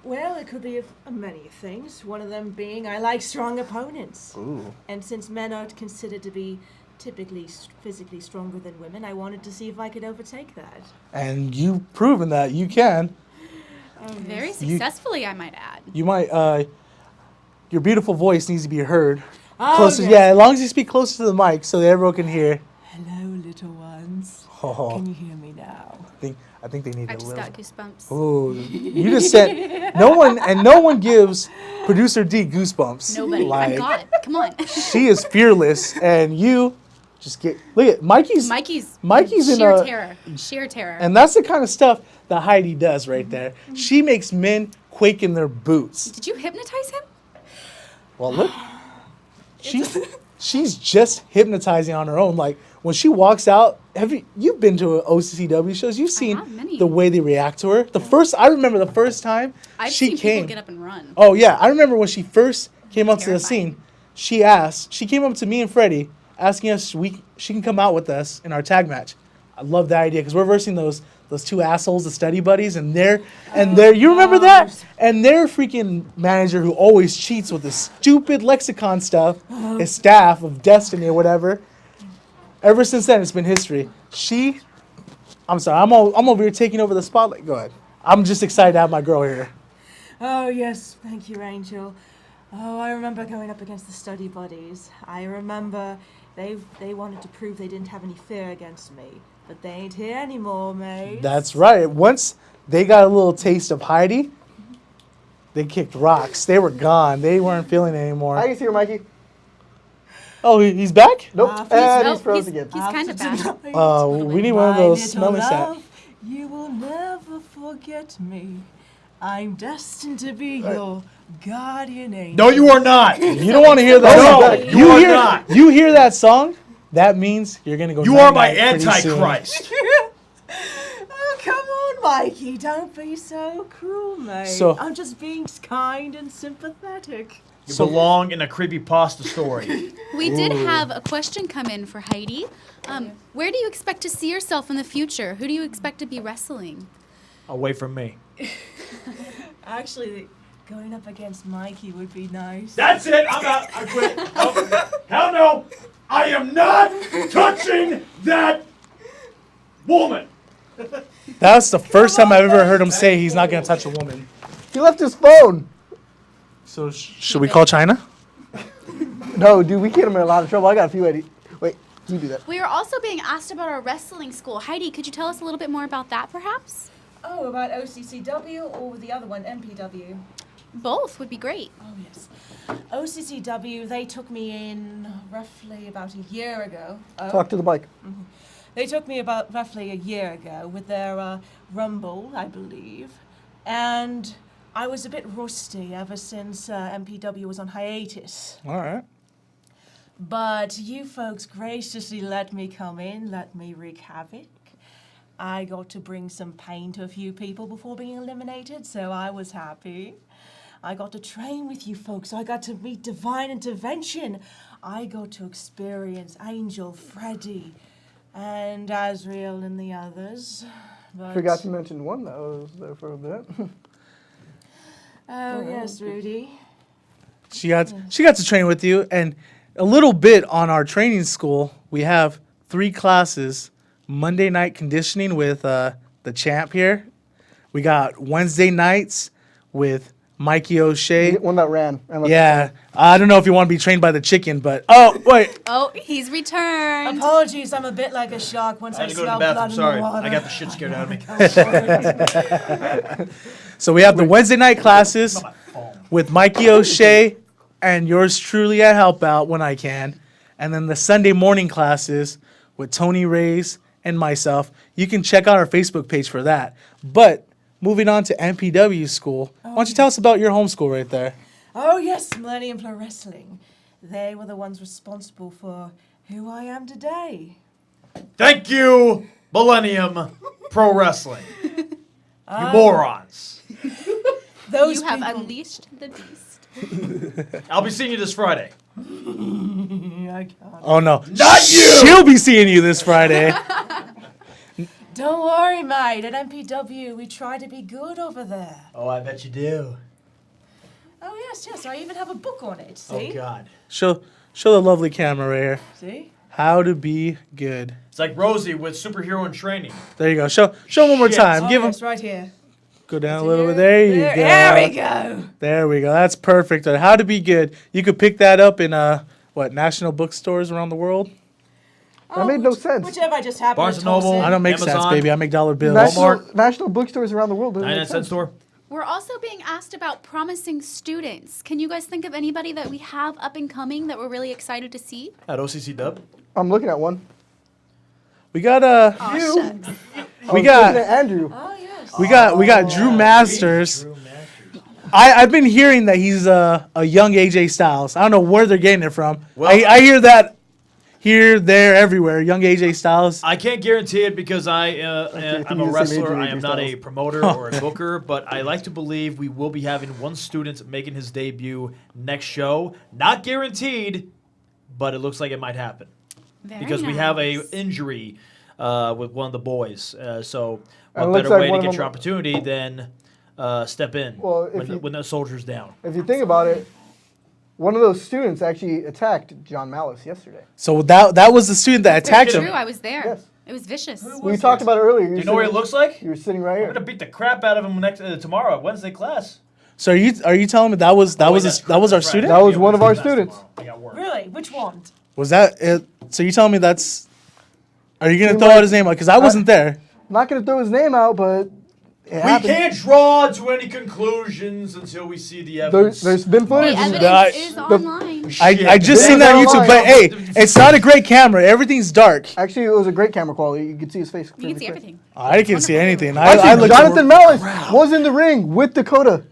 Well, it could be many things. One of them being I like strong opponents. Ooh. And since men are considered to be typically physically stronger than women, I wanted to see if I could overtake that. And you've proven that you can. Very successfully, I might add. You might your beautiful voice needs to be heard. Oh, Closer, yes. yeah, as long as you speak closer to the mic so that everyone can hear. Hello, little ones. Oh, Can you hear me now? I think they need I a just little. got goosebumps. Oh, you just said no one gives producer D goosebumps. Nobody. Like, I'm God. Come on. she is fearless, and you just get look at Mikey's Mikey's in sheer a terror. Sheer terror. and that's the kind of stuff that Heidi does right there. She makes men quake in their boots. Did you hypnotize him? Well, look, she's just hypnotizing on her own. Like when she walks out, you've been to OCCW shows? You've seen have many. the way they react to her. I remember the first time I've she seen came. people get up and run. Oh yeah, I remember when she first came up to the Terrifying. scene. She came up to me and Freddie, asking us she can come out with us in our tag match. I love that idea because we're versing those two assholes, the study buddies, and they're you remember that? And their freaking manager who always cheats with this stupid lexicon stuff, his staff of Destiny or whatever. Ever since then, it's been history. I'm sorry, I'm over here taking over the spotlight. Go ahead. I'm just excited to have my girl here. Oh, yes. Thank you, Angel. Oh, I remember going up against the study buddies. I remember they wanted to prove they didn't have any fear against me. But they ain't here anymore, mate. That's right. Once they got a little taste of Heidi, they kicked rocks. They were gone. They weren't feeling it anymore. I can see her, Mikey. Oh, he's back? Nope. He's- And Nope, he's frozen again. He's kind of bad. We need one of those My smelling little sacks. love, you will never forget me. I'm destined to be your guardian angel. No, you are not. You don't want to hear that No, song. you are not. You hear that song? That means you're going to go You are my night-night pretty soon. antichrist. Oh, come on, Mikey. Don't be so cruel, mate. So- I'm just being kind and sympathetic. You belong in a creepypasta story. We did have a question come in for Heidi. Where do you expect to see yourself in the future? Who do you expect to be wrestling? Away from me. Actually, going up against Mikey would be nice. That's it. I'm out. I quit. Oh, hell no. I am not touching that woman. That's the first time I've ever heard him say he's not going to touch a woman. He left his phone. So should we call China? No, dude, we get him in a lot of trouble. I got a few ideas. Wait, you do that. We are also being asked about our wrestling school. Heidi, could you tell us a little bit more about that, perhaps? Oh, about OCCW or the other one, MPW? Both would be great. Oh, yes. OCCW, they took me in roughly about a year ago. Oh. Talk to the mic. They took me about roughly a year ago with their rumble, I believe. And I was a bit rusty ever since MPW was on hiatus. All right. But you folks graciously let me come in, let me wreak havoc. I got to bring some pain to a few people before being eliminated, so I was happy. I got to train with you folks. I got to meet Divine Intervention. I got to experience Angel, Freddy, and Azrael and the others. But Forgot to mention one that was there for a bit. oh, yes, Rudy. She got to train with you, and a little bit on our training school. We have 3 classes. Monday night conditioning with the champ here. We got Wednesday nights with Mikey O'Shea. One that ran. Yeah, I don't know if you want to be trained by the chicken, but oh wait. Oh, he's returned. Apologies, I'm a bit like a shark once I I had to go to smell the blood bathroom. in Sorry, the water. I got the shit scared out of me. So we have the Wednesday night classes with Mikey O'Shea and yours truly. I help out when I can, and then the Sunday morning classes with Tony Reyes and myself. You can check out our Facebook page for that. But moving on to MPW school, why don't you tell us about your home school right there? Oh, yes, Millennium Pro Wrestling. They were the ones responsible for who I am today. Thank you, Millennium Pro Wrestling. You morons. Those You have people, unleashed the beast. I'll be seeing you this Friday. I can't. Oh no, Not you! She'll be seeing you this Friday. Don't worry, mate. At MPW, we try to be good over there. Oh, I bet you do. Oh, yes. I even have a book on it. See? Oh, God. Show the lovely camera right here. See? How to be good. It's like Rosie with superhero in training. There you go. Show one more Shit. time. Oh, Give him. yes, right here. Go down a little bit. There you go. There we go. There we go. That's perfect. How to be good. You could pick that up in national bookstores around the world. That made no sense. Whichever I just happened Barnes to and Noble. toss in. I don't make sense, Amazon. baby. I make dollar bills. National bookstores around the world. 99-cent store. We're also being asked about promising students. Can you guys think of anybody that we have up and coming that we're really excited to see? At OCC Dub. I'm looking at one. We got Shucks. I was looking at Andrew. Oh, yes. we got Drew Masters. I've been hearing that he's a young AJ Styles. I don't know where they're getting it from. Well, I hear that here, there, everywhere. Young AJ Styles. I can't guarantee it because I'm think a he's the same wrestler. age I as am not a Styles. promoter or a booker, but I like to believe we will be having one student making his debut next show. Not guaranteed, but it looks like it might happen. Very Because we have a nice. injury with one of the boys. So And it what looks better like way to one of get them- your opportunity than step in Well, if you- when the soldier's down. If you think about it, one of those students actually attacked John Malice yesterday. So that was the student that attacked True, him. I was there. Yes. It was vicious. We talked about it earlier. Do you know what he looks like? You were sitting right I'm here. gonna beat the crap out of him tomorrow, Wednesday class. So are you telling me that was our student? That was one of our students. I got work. Really? Which one? Was that it? So you telling me that's? Are you gonna He throw might- out his name? Because I wasn't there. I'm not going to throw his name out, but it We happened. can't draw to any conclusions until we see the evidence. There's been The footage. evidence is online. I just Shit. seen that on Video YouTube, but hey, it's not a great camera. Everything's dark. Actually, it was a great camera quality. You could see his face. You can see everything. I didn't see anything. I Actually, looked Jonathan Malice was in the ring with Dakota.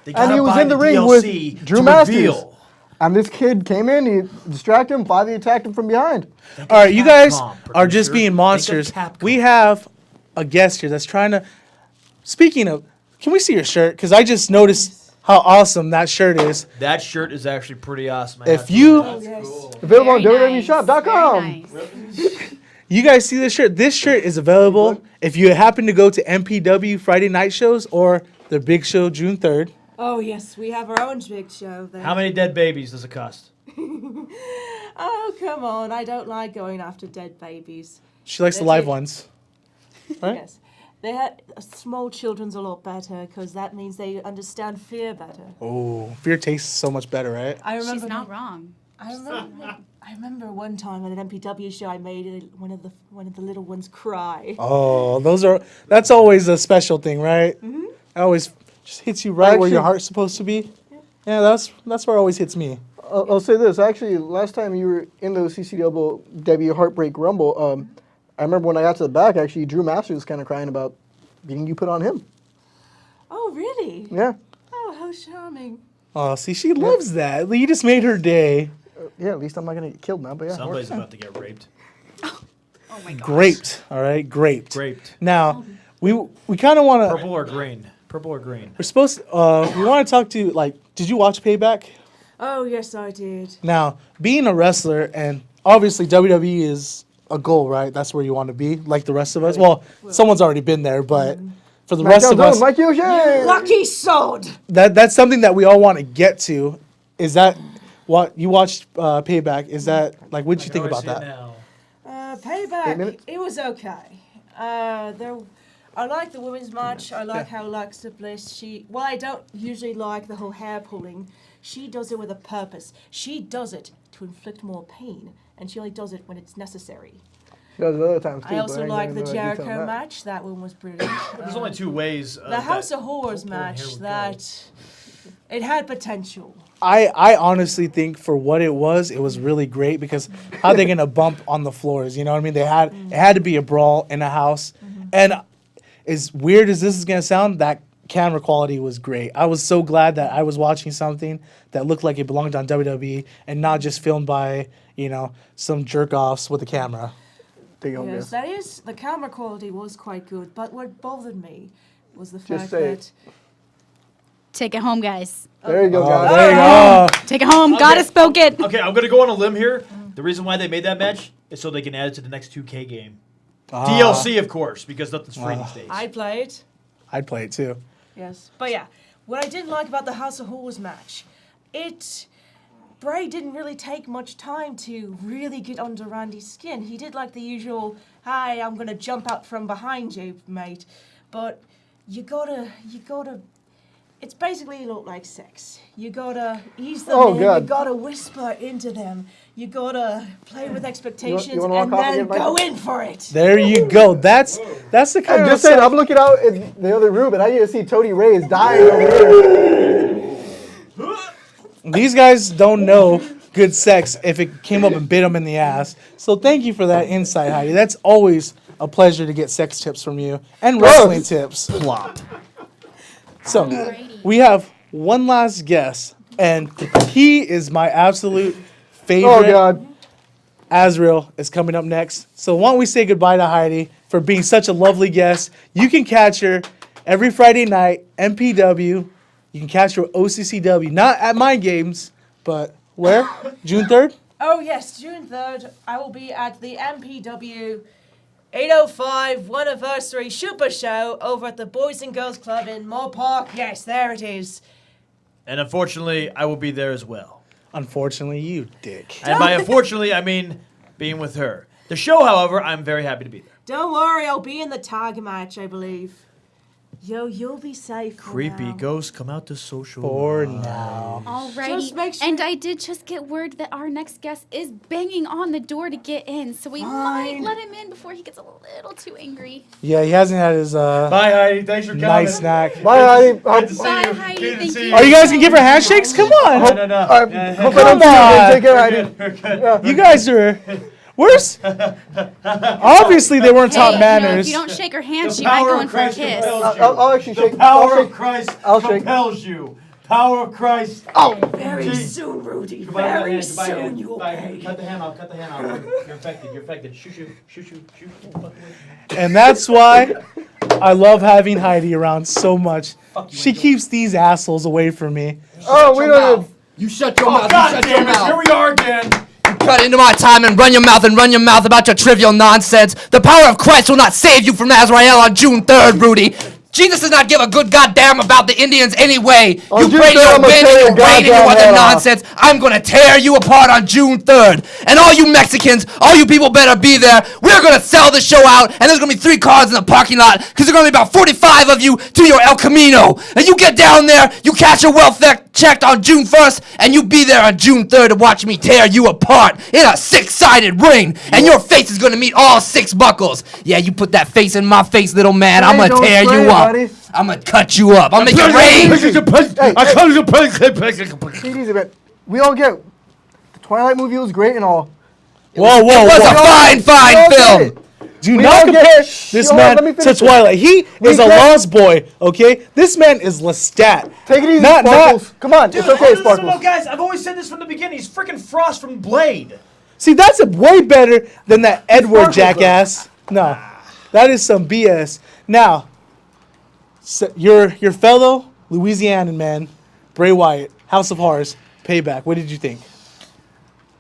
They And he gotta was buy in the the ring DLC with Drew to Masters. reveal. And this kid came in, he distracted him, finally attacked him from behind. All right, you guys Capcom, are just producer. being Think of monsters. Capcom. We have a guest here that's trying to. Speaking of, can we see your shirt? Because I just noticed how awesome that shirt is. That shirt is actually pretty awesome. I have If to you admit. Available on Very nice. www.shop.com. Very nice. you guys see this shirt is available if you happen to go to MPW Friday night shows or their big show June 3rd. Oh, yes, we have our own big show there. How many dead babies does it cost? Oh, come on. I don't like going after dead babies. She likes the That's live it. ones. Right? Yes. They had small children's a lot better because that means they understand fear better. Oh, fear tastes so much better, right? I remember She's not wrong. I remember one time at an MPW show I made one of the little ones cry. Oh, that's always a special thing, right? Mm-hmm. It always just hits you right where your Actually- heart's supposed to be. Yeah, that's where it always hits me. I'll say this. Actually, last time you were in the CCW Heartbreak Rumble, I remember when I got to the back, actually, Drew Masters was kind of crying about getting you put on him. Oh, really? Yeah. Oh, how charming. Oh, see, she loves that. You just made her day. Yeah, at least I'm not going to get killed now, but yeah. Somebody's about to get raped. Oh my gosh. Graped, all right? Graped. Graped. Now, we kind of want to... Purple or green? Purple or green? We're supposed to, we want to talk to, like, did you watch Payback? Oh, yes, I did. Now, being a wrestler, and obviously WWE is a goal, right? That's where you want to be, like the rest of us. Well, someone's already been there, but for the rest of us, Mikey O'Shea! Lucky sword. that's something that we all want to get to. Is that what you watched Payback? Is that, like, what did you think about that? Payback. It was okay. I like the women's match. I like how Alexa Bliss, well, I don't usually like the whole hair pulling. She does it with a purpose. She does it to inflict more pain, and she only does it when it's necessary. She does it other times too. I also like the Jericho match. That one was brilliant. There's only two ways. The House of Horrors match, it had potential. I honestly think for what it was really great because how they gonna bump on the floors? You know what I mean? It had to be a brawl in a house, and as weird as this is gonna sound, that camera quality was great. I was so glad that I was watching something that looked like it belonged on WWE and not just filmed by some jerk offs with a camera. Yes, that is, the camera quality was quite good, but what bothered me was the fact say that... Take it home, guys. There you go, guys. There you go. Take it home. Gotta spoke it. Okay, I'm going to go on a limb here. The reason why they made that match is so they can add it to the next 2K game. DLC, of course, because nothing's free these days. I'd play it. I'd play it too. Yes. But yeah, what I didn't like about the House of Horrors match, Bray didn't really take much time to really get under Randy's skin. He did like the usual, hi, I'm gonna jump out from behind you, mate. But you gotta, it's basically look like sex. You gotta ease them in, you gotta whisper into them, you gotta play with expectations you and then go in for it. There you go. That's the kind I'm of just saying, I'm looking out in the other room and I need to see Tony Reyes dying over here. These guys don't know good sex if it came up and bit them in the ass. So thank you for that insight, Heidi. That's always a pleasure to get sex tips from you and wrestling tips. Plop. So we have one last guest, and he is my absolute favorite. Oh, God. Azrael is coming up next. So why don't we say goodbye to Heidi for being such a lovely guest. You can catch her every Friday night, MPW. You can catch her at OCCW, not at my games, but where? June 3rd? Oh, yes, June 3rd. I will be at the MPW 805 Anniversary Super Show over at the Boys and Girls Club in Moore Park. Yes, there it is. And unfortunately, I will be there as well. Unfortunately, you dick. And by unfortunately, I mean being with her. The show, however, I'm very happy to be there. Don't worry, I'll be in the tag match, I believe. Yo, you'll be safe. Creepy ghosts come out to social. For now. Alrighty. Make sure And I did just get word that our next guest is banging on the door to get in, so we might let him in before he gets a little too angry. Yeah, he hasn't had his Bye, Heidi. Thanks for coming. nice snack. Bye, Heidi. Good to see Bye, you. Heidi. Good to Thank see you. you. Are you guys gonna give her handshakes? Come on. No. Hope I don't Come see you again. on. Take care, Heidi. We're good. You guys are. Where's? Obviously, they weren't taught Hey, manners. if you don't shake her hand, The she might power go of in for a Christ kiss. compels you. I'll actually shake. The power I'll of shake. Christ I'll shake. compels you. Power of Christ. Very soon, Rudy. Very soon you will pay. Cut the hand off. You're infected. Shoot. And that's why I love having Heidi around so much. She keeps these assholes away from me. Oh, we don't. You shut your mouth. God You shut damn your it! Here mouth. we are again. Cut into my time and run your mouth about your trivial nonsense. The power of Christ will not save you from Azrael on June 3rd, Rudy. Jesus does not give a good goddamn about the Indians anyway. On You June pray 3rd, your I'ma win tear and your your rain and your goddamn other head off. nonsense. I'm gonna tear you apart on June 3rd. And all you Mexicans, all you people better be there. We're gonna sell the show out, and there's gonna be 3 cars in the parking lot, because there's gonna be about 45 of you to your El Camino. And you get down there, you catch your welfare checked on June 1st, and you be there on June 3rd to watch me tear you apart in a 6-sided ring. And your face is gonna meet all 6 buckles. Yeah, you put that face in my face, little man. I'm gonna don't tear spray, you up. buddy. I'm gonna cut you up. I'll make it rain. Take it easy, man. We all get the Twilight movie was great and all. Whoa, It was a fine We all film. get it. Do We not all get compare it. this Hold on, man let me to finish it. Twilight. He We is a get- lost boy, okay? This man is Lestat. Take it easy, Not- Sparkles. Come on, it's okay, No, Sparkles. guys, I've always said this from the beginning. He's freaking Frost from Blade. See, that's a way better than that Edward Sparkles, jackass. No, that is some BS. Now, your fellow Louisianan man, Bray Wyatt, House of Horrors, Payback. What did you think?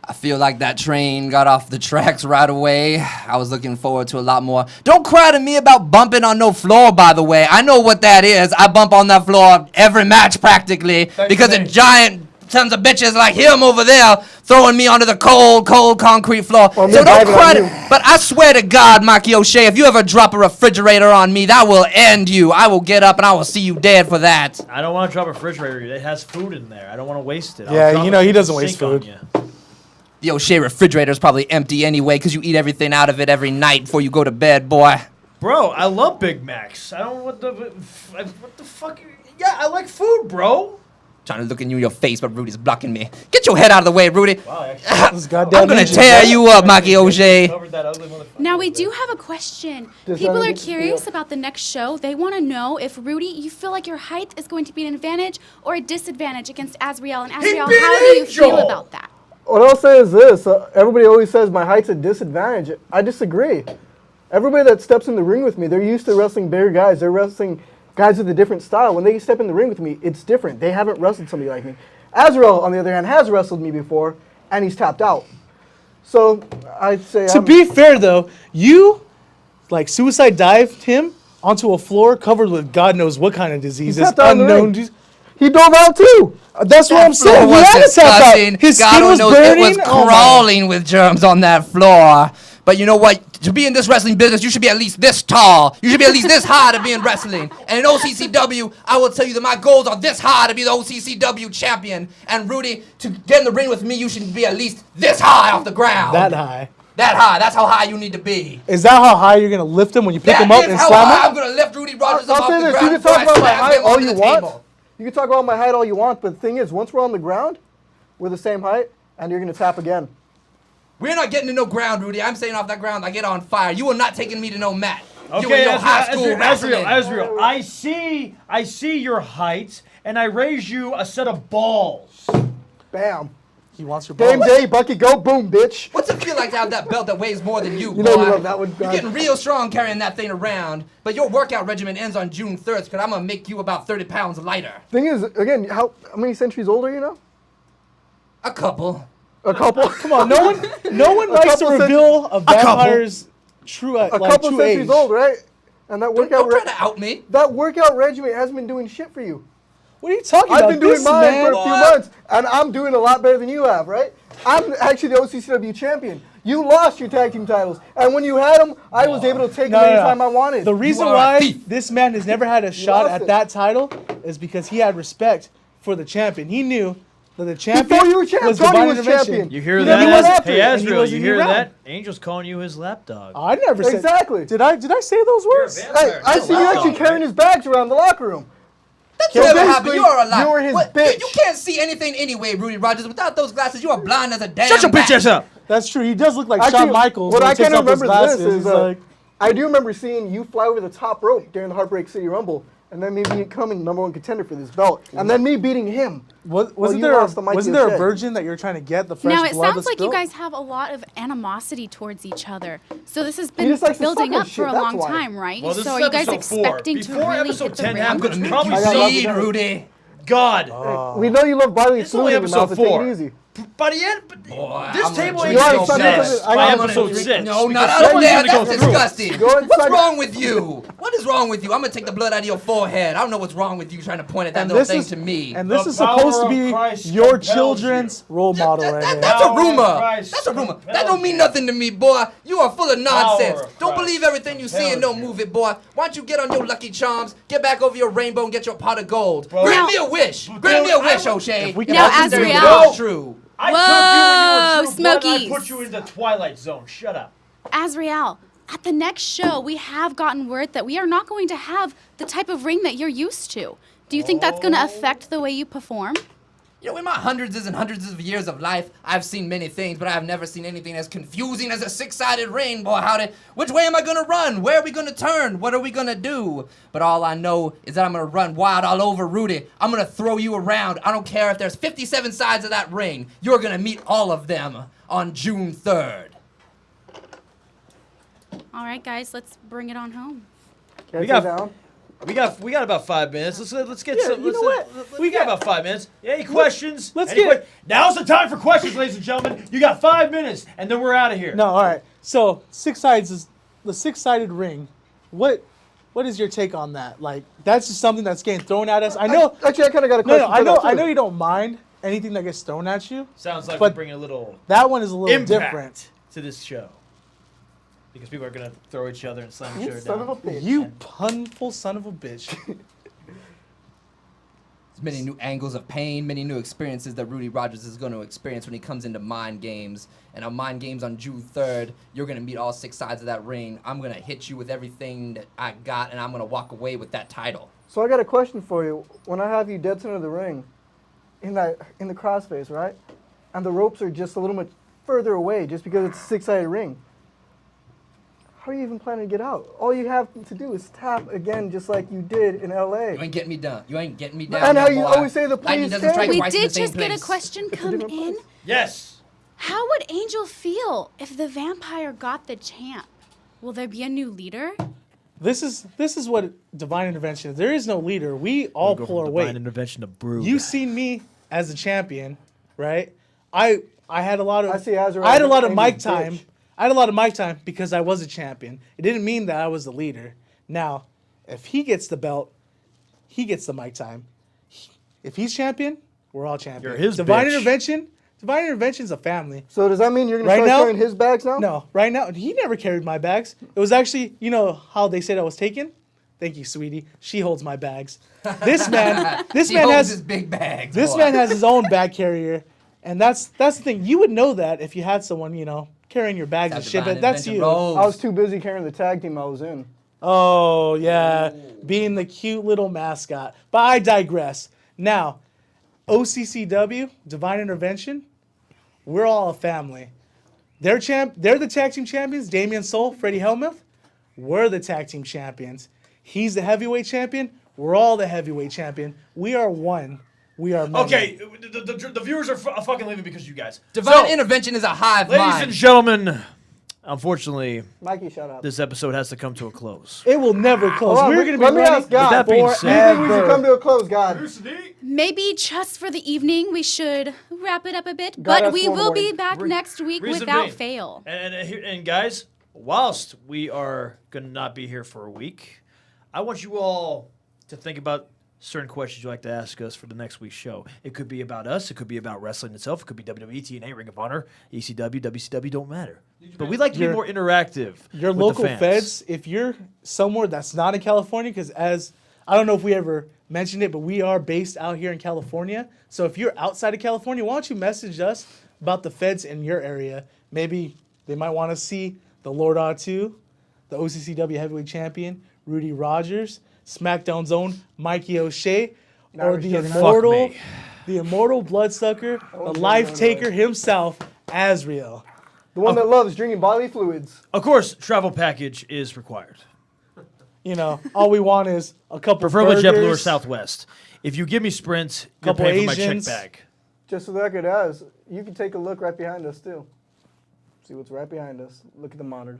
I feel like that train got off the tracks right away. I was looking forward to a lot more. Don't cry to me about bumping on no floor, by the way. I know what that is. I bump on that floor every match practically because of giant sons of bitches like him over there throwing me onto the cold concrete floor. Or me So don't diving cry on to, you. but I swear to God, Mikey O'Shea, if you ever drop a refrigerator on me, that will end you. I will get up and I will see you dead for that. I don't want to drop a refrigerator. It has food in there. I don't want to waste it. I'll Yeah, drop you it know, he in the doesn't waste sink on food. you. The O'Shea refrigerator is probably empty anyway because you eat everything out of it every night before you go to bed, boy. Bro, I love Big Macs. I don't know what the fuck. Yeah, I like food, bro. Trying to look in your face, but Rudy's blocking me. Get your head out of the way, Rudy. Wow, actually, This goddamn I'm gonna ninja. tear you up, Mikey O'Shea. covered that ugly motherfucker. Now we do have a question. Does People that are make you curious feel- about the next show. They want to know if Rudy, you feel like your height is going to be an advantage or a disadvantage against Azrael. And Azrael, beat how do you feel Angel! about that? What I'll say is this. Everybody always says my height's a disadvantage. I disagree. Everybody that steps in the ring with me, they're used to wrestling bigger guys. They're wrestling guys with a different style. When they step in the ring with me, it's different. They haven't wrestled somebody like me. Azrael, on the other hand, has wrestled me before, and he's tapped out. So I'd say To be fair, though, you, like, suicide dived him onto a floor covered with God knows what kind of diseases, tapped out in the unknown ring. disease. he dove out too. That's what I'm saying. He was had to tap out. disgusting. His God skin only was knows burning. It was Oh my- crawling with germs on that floor. But you know what? To be in this wrestling business, you should be at least this tall. You should be at least this high to be in wrestling. And in OCCW, I will tell you that my goals are this high to be the OCCW champion. And Rudy, to get in the ring with me, you should be at least this high off the ground. That high. That high. That's how high you need to be. Is that how high you're going to lift him when you pick That him up is and how slam high him? I'm going to lift Rudy Rogers I'll off say the this. ground. You can before talk I about my slam height him all onto you the want. table. You can talk about my height all you want, but the thing is, once we're on the ground, we're the same height, and you're going to tap again. We're not getting to no ground, Rudy. I'm staying off that ground. I get on fire. You are not taking me to no mat. You and Okay, your high school wrestling. Azrael, I see your height, and I raise you a set of balls. Bam. He wants your Game balls. day, Bucky, go, boom, bitch. What's it feel like to have that belt that weighs more than you, You know boy? you love that one, You're God. getting real strong carrying that thing around. But your workout regimen ends on June 3rd, because I'm going to make you about 30 pounds lighter. Thing is, again, how many centuries old are you now? A couple. A couple. Come on, no one likes to couple reveal a vampire's true A like couple true centuries age. old, right? And that Don't workout, try to out me. that workout regimen hasn't been doing shit for you. What are you talking I've about? been doing This mine man, for a few months, and I'm doing a lot better than you have, right? I'm actually the OCCW champion. You lost your tag team titles, and when you had them, I was able to take them anytime I wanted. The reason are a why thief. this man has never had a shot lost at it. that title is because he had respect for the champion. He knew that the champion Before you were champ, was Tony divine was intervention. champion. You hear He never went that? after Hey, it, and he Azrael, wasn't you hear around. that? Angel's calling you his lapdog. I never said Exactly. Did I say those words? Hey, I see you actually carrying his bags around the locker room. That's So never happened. basically, You are a lie. you were his What? bitch. You can't see anything anyway, Rudy Rogers. Without those glasses, you are blind as a damn Shut your bat. bitch ass up. That's true. He does look like Actually, Shawn Michaels what when I he takes kind of off his remember glasses. this is, He's like, I do remember seeing you fly over the top rope during the Heartbreak City Rumble, and then me becoming #1 contender for this belt, and then me beating him. wasn't you there lost to Mikey wasn't there a O'Shea. virgin that you're trying to get the fresh Now it blood sounds that's like you spilled? guys have a lot of animosity towards each other. So this has He been just likes to building suck on up for shit, a that's long why. time, right? Well, this so is are you guys episode 4. expecting to Before really episode hit the 10 ring? I'm happens, gonna make probably you I got bleed, lucky. Rudy. God. We know you love bodily It's only fluid in your mouth, episode but take 4. it easy. By the end, Boy, this I'm gonna table drink ain't You gonna are sucking exist something- I by am episode gonna 6. No, because not out someone's there. gonna go That's through. disgusting. Go ahead, What's suck it. wrong with you? What is wrong with you? I'm gonna take the blood out of your forehead. I don't know what's wrong with you trying to point at that And little this thing is to me. and this The is supposed to power be of Christ your compels children's role model right here. That's a Power of rumor. Christ That's a rumor. That compels don't mean you. nothing to me, boy. You are full of nonsense. of Don't Christ believe everything you see and don't compels move it, boy. Why don't you get on your lucky charms, get back over your rainbow, and get your pot of gold? Bro. Grant Now- me a wish. Grant me a wish, O'Shea. If we If can Now, that's Azrael. true. I Whoa, took you when you were true blood, and I Smokies. put you in the Twilight Zone. Shut up. Azrael, at the next show, we have gotten word that we are not going to have the type of ring that you're used to. Do you think that's going to affect the way you perform? You know, in my hundreds and hundreds of years of life, I've seen many things, but I've never seen anything as confusing as a six-sided ring. Boy, which way am I gonna run? Where are we gonna turn? What are we gonna do? But all I know is that I'm gonna run wild all over Rudy. I'm gonna throw you around. I don't care if there's 57 sides of that ring. You're gonna meet all of them on June 3rd. All right, guys, let's bring it on home. Guys, got- sit down. We got about 5 minutes. Let's get some. you know what? We got about 5 minutes. Any questions? let's Any get- Now's the time for questions, ladies and gentlemen. You got 5 minutes, and then we're out of here. No, all right. So six sides is the six-sided ring. What is your take on that? Like, that's just something that's getting thrown at us. I know. Actually, I kind of got a No, question. for that, I too. know you don't mind anything that gets thrown at you. Sounds like But we're bringing a little That one is a little impact different. to this show because people are gonna throw each other and slam each You other son down. of a bitch. You punful son of a bitch. There's many new angles of pain, many new experiences that Rudy Rogers is going to experience when he comes into Mind Games. And on Mind Games on June 3rd, you're going to meet all six sides of that ring. I'm going to hit you with everything that I got, and I'm going to walk away with that title. So I got a question for you. When I have you dead center of the ring, in the crossface, right? And the ropes are just a little bit further away, just because it's a six-sided ring. How are you even planning to get out? All you have to do is tap again, just like you did in LA. You ain't getting me done. You ain't getting me down. And how young you boy. always say the Lightning police doesn't strike can. We twice in the did same just get a place. question It's a come different in. place. Yes. How would Angel feel if the vampire got the champ? Will there be a new leader? This is what divine intervention is. There is no leader. We all Go pull from our divine weight. intervention to brood. You've seen me as a champion, right? I had a lot of I see Azrael I had a as lot of an mic angry time. bitch. I had a lot of mic time because I was a champion. It didn't mean that I was the leader. Now, if he gets the belt, he gets the mic time. If he's champion, we're all champions. You're his divine bitch. intervention. Divine intervention's a family. So does that mean you're going to Right start now? carrying his bags now? No, right now he never carried my bags. It was actually, you know how they said I was taken. Thank you, sweetie. She holds my bags. This man He holds has his big bags. this boy. man has his own bag carrier, and that's the thing. You would know that if you had someone, you know, carrying your bags and That shit. divine But that's intervention you. rolls. I was too busy carrying the tag team I was in. Oh yeah, being the cute little mascot. But I digress. Now, OCCW, Divine Intervention, we're all a family. They're the tag team champions. Damian Soul, Freddie Helmuth. We're the tag team champions. He's the heavyweight champion. We're all the heavyweight champion. We are one. We are many. Okay, the viewers are fucking leaving because of you guys. Divine So, intervention is a hive ladies mind. and gentlemen, unfortunately, Mikey, shut up. this episode has to come to a close. It will never close. Hold on, We're gonna be let me running ask God. that being Do said- you think we should come to a close, God? Maybe just for the evening, we should wrap it up a bit. God, But that's we one will be morning. back next week reason without being- fail. And guys, whilst we are going to not be here for a week, I want you all to think about certain questions you'd like to ask us for the next week's show. It could be about us. It could be about wrestling itself. It could be WWE, TNA, Ring of Honor, ECW, WCW, don't matter. But we'd like to be Your- more interactive Your with the local fans. feds, if you're somewhere that's not in California, because as I don't know if we ever mentioned it, but we are based out here in California. So if you're outside of California, why don't you message us about the feds in your area? Maybe they might want to see the Lord R2, the OCCW heavyweight champion, Rudy Rogers, SmackDown's own Mikey O'Shea, or the Fuck immortal bloodsucker, the life taker himself, Azrael. The one that loves drinking bodily fluids. Of course, travel package is required. You know, all we want is a couple Preferably burgers. JetBlue or Southwest. If you give me Sprint, you're Couple paying for my check Asians. bag. Just so the record has, you can take a look right behind us, too. See what's right behind us. Look at the monitor.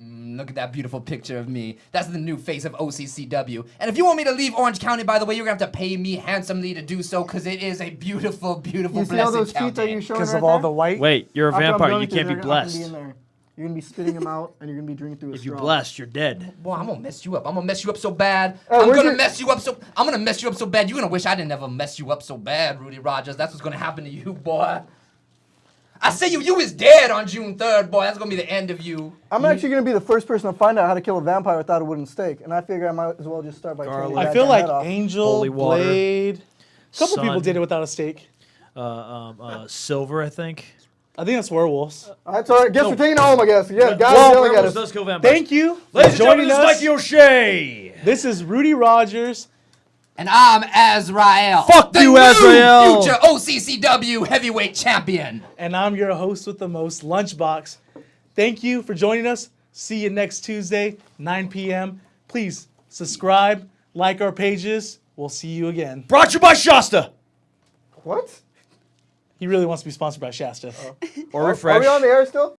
Look at that beautiful picture of me. That's the new face of OCCW. And if you want me to leave Orange County, by the way, you're going to have to pay me handsomely to do so, because it is a beautiful, beautiful, You see all those blessed teeth that county. you're showing Because right of all there? the white. Wait, you're a After I'm vampire. done You with can't be they're gonna be in blessed. there. You're going to be spitting them out, and you're going to be drinking through a If straw. you're blessed, you're dead. Boy, I'm gonna mess you up. I'm gonna mess you up so bad. Hey, I'm where's gonna your- mess you up so. I'm gonna mess you up so bad. You're gonna wish I didn't ever mess you up so bad, Rudy Rogers. That's what's gonna happen to you, boy. I say you is dead on June 3rd, boy. That's gonna be the end of you. I'm actually going to be the first person to find out how to kill a vampire without a wooden stake, and I figure I might as well just start by Garlic. taking I that feel damn like head off. Angel, Holy water. Blade. A couple Sun. people did it without a stake. Silver, I think. I think that's werewolves. All right, so I guess we're taking it home, I guess. Yeah, guys Well, yelling at werewolves us. does kill vampires. Thank you Ladies for and gentlemen, joining this is us. Mikey O'Shea. This is Rudy Rogers And I'm Azrael. Fuck the you, new Azrael. future OCCW heavyweight champion. And I'm your host with the most, Lunchbox. Thank you for joining us. See you next Tuesday, 9 p.m. Please subscribe, like our pages. We'll see you again. Brought to you by Shasta. What? He really wants to be sponsored by Shasta. Or Refresh. Are we on the air still?